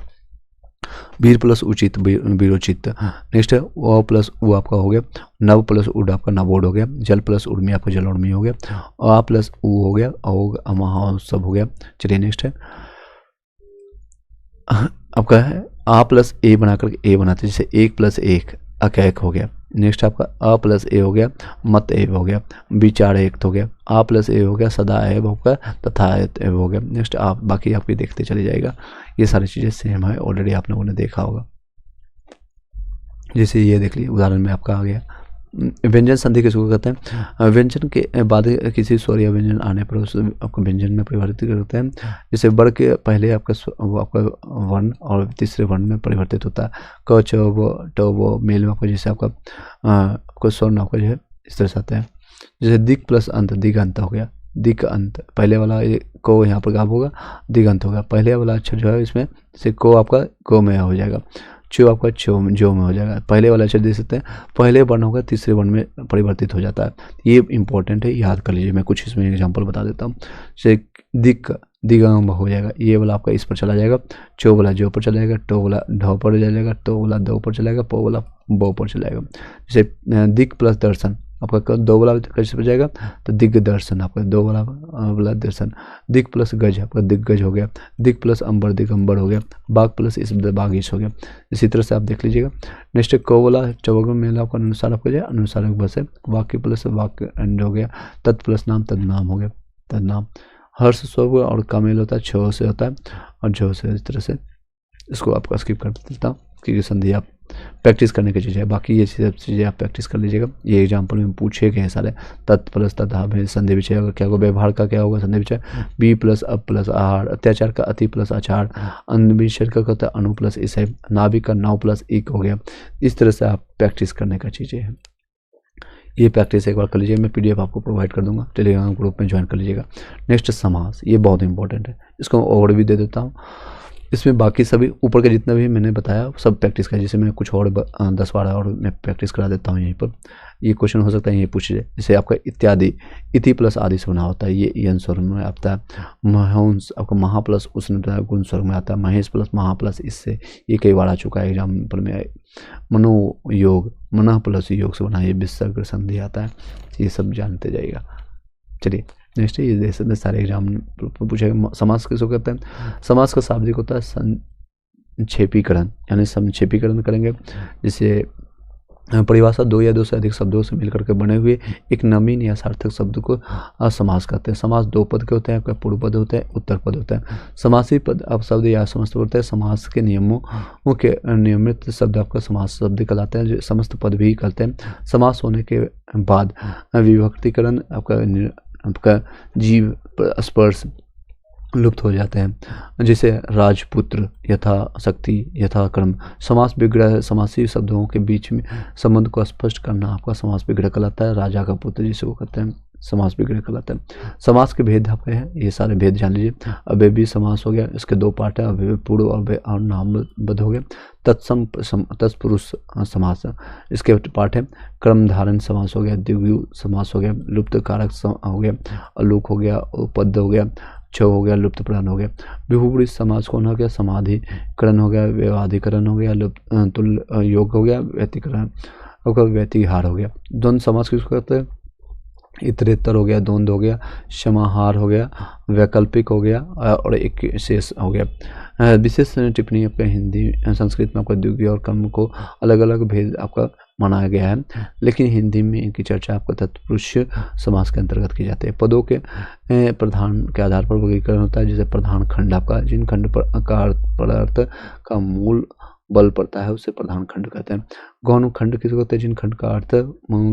वीर प्लस उचित वीरोचित। नेक्स्ट है ओ प्लस उ आपका हो गया, नव प्लस उड आपका नवोड हो गया, जल प्लस उर्मी आपका जलोर्मी हो गया, आ प्लस उ हो गया, महोत्सव हो गया। चलिए नेक्स्ट है आपका है आ प्लस ए बना करके ए बनाते हैं, जैसे एक प्लस एक अकैक हो गया। नेक्स्ट आपका अ प्लस ए हो गया, मत एव हो गया, विचार एक हो गया, आ प्लस ए हो गया, सदा एव होगा, तथा एव हो गया। नेक्स्ट आप बाकी आपकी देखते चले जाएगा, ये सारी चीज़ें सेम है, ऑलरेडी आप लोगों ने देखा होगा। जैसे ये देख लीजिए उदाहरण में आपका आ गया। व्यंजन संधि किसको कहते हैं? व्यंजन के बाद किसी स्वर या व्यंजन आने पर उस आपको व्यंजन में परिवर्तित करते हैं। जैसे वर्ग के पहले आपका वो आपका वर्ण और तीसरे वर्ण में परिवर्तित होता है। क च व ट व मेल में आपका जैसे आपका स्वर्ण आपका जो है इस तरह से आता है। जैसे दिक प्लस अंत, दिगंत हो गया, दिक अंत, पहले वाला को यहाँ पर गाप होगा, दिगंत होगा। पहले वाला अक्षर जो है इसमें से को आपका को में हो जाएगा, चो आपका जो में हो जाएगा। पहले वाला अक्षर देख सकते हैं, पहले वर्ण होगा तीसरे वर्ण में परिवर्तित हो जाता है। ये इंपॉर्टेंट है, याद कर लीजिए। मैं कुछ इसमें एग्जांपल बता देता हूँ। जैसे दिक दिगंब हो जाएगा, ये वाला आपका इस पर चला जाएगा, चो वाला जो पर चला जाएगा, टो वाला ढ पर जाएगा, टो वाला दो पर चलाएगा, पो वाला बो पर चलाएगा। जैसे दिक प्लस दर्शन आपका दो वाला कैसे पर जाएगा, तो दिग्दर्शन आपका दो वाला दर्शन। दिक प्लस गज आपका दिग्गज हो गया, दिक प्लस अंबर दिगंबर हो गया, बाघ प्लस इस बागीश हो गया। इसी तरह से आप देख लीजिएगा। नेक्स्ट को वाला चौगम में आपका अनुसार आपको जाए, अनुसार बस है, वाक्य प्लस वाक्य एंड हो गया, तत् प्लस नाम तद नाम हो गया, तद नाम। हर्ष स्व और कामेल होता है, छ से होता है और झ से। इस तरह से इसको आपका स्किप कर देता हूँ क्योंकि संधि आप प्रैक्टिस करने की चीज़ है। बाकी ये सब चीज़ें आप प्रैक्टिस कर लीजिएगा। ये एग्जाम्पल में पूछे गए हैं सारे। तत् प्लस तथा में संधि विषय होगा, क्या होगा, व्यवहार का क्या होगा संधि विषय, बी प्लस अब प्लस आहार, अत्याचार का अति प्लस आचार, अन्विषय का होता है अनु प्लस इसे, नाभिक का नौ प्लस एक हो गया। इस तरह से आप प्रैक्टिस करने का चीज़ें हैं। ये प्रैक्टिस एक बार कर लीजिए, मैं पीडीएफ आपको प्रोवाइड कर दूंगा, टेलीग्राम ग्रुप में ज्वाइन कर लीजिएगा। नेक्स्ट समास, ये बहुत इंपॉर्टेंट है, इसको ओवर भी दे देता हूँ। इसमें बाकी सभी ऊपर के जितना भी मैंने बताया सब प्रैक्टिस का, जैसे मैं कुछ और 10-12 और मैं प्रैक्टिस करा देता हूँ यहीं पर। ये क्वेश्चन हो सकता है ये पूछ जाए, जैसे आपका इत्यादि, इति प्लस आदि से बना होता है, ये यन स्वर में आता है। महंस आपका महा प्लस उष्ण गुण स्वर में आता है। महेश प्लस महा प्लस इससे, ये कई बार आ चुका है एग्जाम्पल में। मनोयोग, मना प्लस योग से बना, ये विसर्ग संधि आता है। ये सब जानते जाइएगा। चलिए नेक्स्ट ये देख सकते सारे एग्जाम पूछेगा। समास किसको कहते हैं? समास का शाब्दिक होता है संक्षेपीकरण, यानी संक्षेपीकरण करेंगे। जैसे परिभाषा दो या दो से अधिक शब्दों से मिलकर के बने हुए एक नवीन या सार्थक शब्द को समास कहते हैं। समास दो पद के होते हैं, आपका पूर्व पद होता है, उत्तर पद होता है। समासी पद अब शब्द या समस्त होता है। समास के नियमों के नियमित शब्द आपका समास शब्द कहलाते हैं, जो समस्त पद भी कहते हैं। समास होने के बाद विभक्तिकरण आपका जीव स्पर्श लुप्त हो जाते हैं। जैसे राजपुत्र, यथा शक्ति, यथा कर्म। समास विग्रह, समासी शब्दों के बीच में संबंध को स्पष्ट करना आपका समास विग्रह कहलाता है। राजा का पुत्र जिसे वो कहते हैं, समास विग्रह कहलाता है। समास के भेद आपके हैं, ये सारे भेद जान लीजिए। अव्ययी समास हो गया, इसके दो पार्ट है, अव्ययी पूर्व और नामबद्ध हो गया। तत्सम तत्पुरुष समास, इसके पार्ट है। क्रम धारण समास हो गया, द्विगु समास हो गया, लुप्त कारक हो गया, अलोक हो गया, उपपद हो गया, छ हो गया, लुप्त प्राण हो गया। विभुपरी समास कौन हो गया? समाधिकरण हो गया, व्यवाधिकरण हो गया, लुप्त तुल योग हो गया, व्यतिकरण हो गया, व्यतिहार हो गया। द्वंद्व समास किसको कहते हैं? इतरेतर हो गया, द्वंद हो गया, समाहार हो गया, वैकल्पिक हो गया और एक शेष हो गया। विशेष टिप्पणी आपका हिंदी संस्कृत में आपका द्विगु और कर्म को अलग अलग भेद आपका मनाया गया है, लेकिन हिंदी में इनकी चर्चा आपका तत्पुरुष समास के अंतर्गत की जाती है। पदों के प्रधान के आधार पर वर्गीकरण होता है। जैसे प्रधान खंड आपका, जिन खंड पर आकार पदार्थ का मूल बल पड़ता है उसे प्रधान खंड कहते हैं। गौण खंड किसको कहते हैं? जिन खंड का अर्थ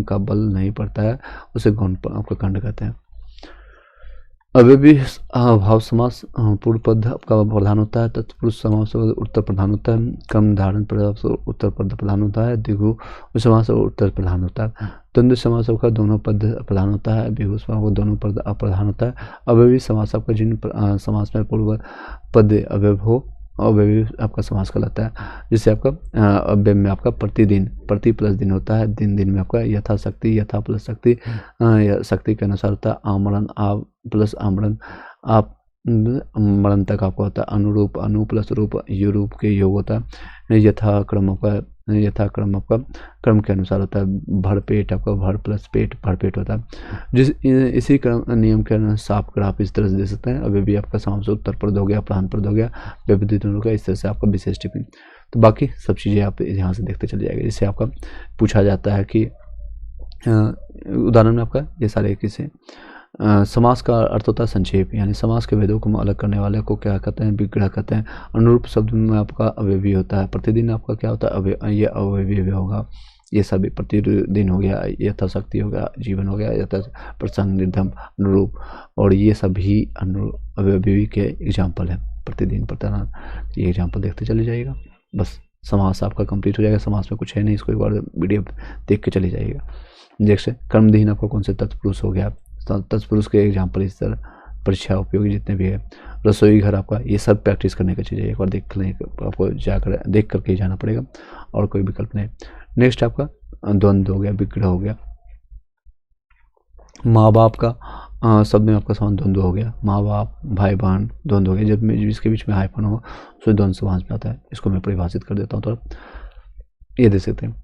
का बल नहीं पड़ता है उसे गौण आपका खंड कहते हैं। अव्ययी भाव समास पूर्व पद आपका प्रधान होता है, तत्पुरुष समास उत्तर प्रधान होता है, कर्म धारण उत्तर पद प्रधान होता है, द्विगु समास उत्तर प्रधान होता है, द्वंद्व समास का दोनों पद प्रधान होता है, विभु समास को दोनों पद अप्रधान होता है। अव्ययी समास आपका जिन समास में पूर्व पद अव्यय हो अव्ययी आपका समास कहलाता है, जिससे आपका अव्यय में आपका प्रतिदिन प्रति प्लस दिन होता है, दिन दिन में आपका यथाशक्ति यथा प्लस शक्ति शक्ति के अनुसार होता है, आमरण आ प्लस आमरण आप मरण तक आपका होता है, अनुरूप अनु प्लस रूप यू रूप के योग होता है, यथाक्रम आपका क्रम के अनुसार होता है, भरपेट आपका भर प्लस पेट भरपेट होता है। इसी क्रम नियम के अनुसार साफ कर आप इस तरह से दे सकते हैं। अभी भी आपका समास उत्तर पद हो गया, प्रधान पद हो गया, विपरीत हो गया, इस तरह से आपका विशेष टिप्पणी। तो बाकी सब चीज़ें आप यहाँ से देखते चले जाएंगे। जिससे आपका पूछा जाता है कि उदाहरण में आपका ये सारे किसे समास का अर्थ होता है संक्षेप, यानी समास के भेदों को अलग करने वाले को क्या कहते हैं? विग्रह कहते हैं। अनुरूप शब्द में आपका अव्ययी होता है, प्रतिदिन आपका क्या होता है? ये अव्ययी होगा। ये सभी प्रतिदिन हो गया, यथाशक्ति हो गया, जीवन हो गया, यथा प्रसंग निर्धम अनुरूप, और ये सभी अव्ययी के एग्जाम्पल हैं। प्रतिदिन प्रतिदिन ये एग्जाम्पल देखते चले जाइएगा। बस समास आपका कंप्लीट हो जाएगा। समास में कुछ है नहीं, इसको एक बार वीडियो देख के चले जाइएगा। जैसे कर्मधीन आपका कौन से तत्पुरुष हो गया, तत्पुरुष के एग्जाम्पल इस तरह परीक्षा उपयोगी जितने भी है। रसोई घर आपका ये सब प्रैक्टिस करने का चीज़ है, एक बार देख लें, आपको जाकर देख करके जाना पड़ेगा और कोई विकल्प नहीं। नेक्स्ट आपका द्वंद्व हो गया, विग्रह हो गया। माँ बाप का शब्द में आपका समान द्वंद्व हो गया, माँ बाप भाई बहन द्वंद्व हो गया। जब जिसके बीच में हाइफन हो उसमें द्वंद्व समास में आता है। इसको मैं परिभाषित कर देता हूँ, तो ये दे सकते हैं।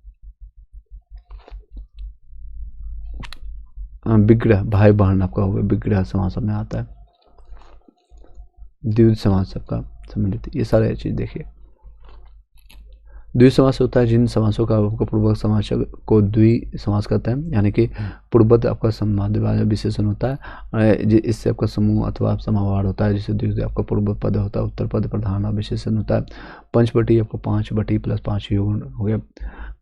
विग्रह भाई बहन आपका होगा, विग्रह समास में आता है। द्विविध समास सबका सम्मिलित, ये सारे चीज देखिए। द्वि समास होता है जिन समासों का आपका पूर्वक समास को द्वि समास कहते हैं, यानी कि पूर्वपद आपका समानार्थी विशेषण होता है, इससे आपका समूह अथवा समावार होता है, जिससे द्वि आपका पूर्व पद होता है, उत्तर पद प्रधान विशेषण होता है। पंचवटी आपको 5 बटी प्लस 5 योग हो गया।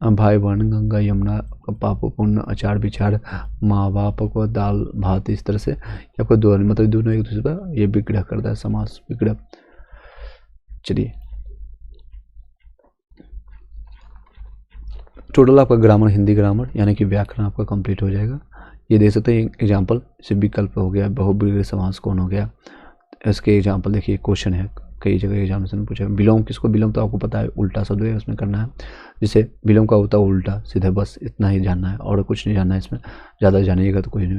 भाई बहन गंगा यमुना पाप पुण्य अचार विचार माँ बाप को दाल भात, इस तरह से आपको दोनों मतलब दोनों एक दूसरे पर ये विग्रह करता है, समास विग्रह। चलिए टोटल आपका ग्रामर हिंदी ग्रामर यानी कि व्याकरण आपका कंप्लीट हो जाएगा। ये देख सकते हैं एग्जाम्पल से विकल्प हो गया, बहुब्रीहि समास कौन हो गया, इसके एग्जाम्पल देखिए। क्वेश्चन है कई जगह एग्जामिनेशन पूछा। विलोम किसको? विलोम तो आपको पता है उल्टा शब्द है, उसमें करना है। जिसे विलोम का होता है उल्टा सीधे, बस इतना ही जानना है और कुछ नहीं जानना है इसमें। ज़्यादा जानिएगा तो कुछ नहीं।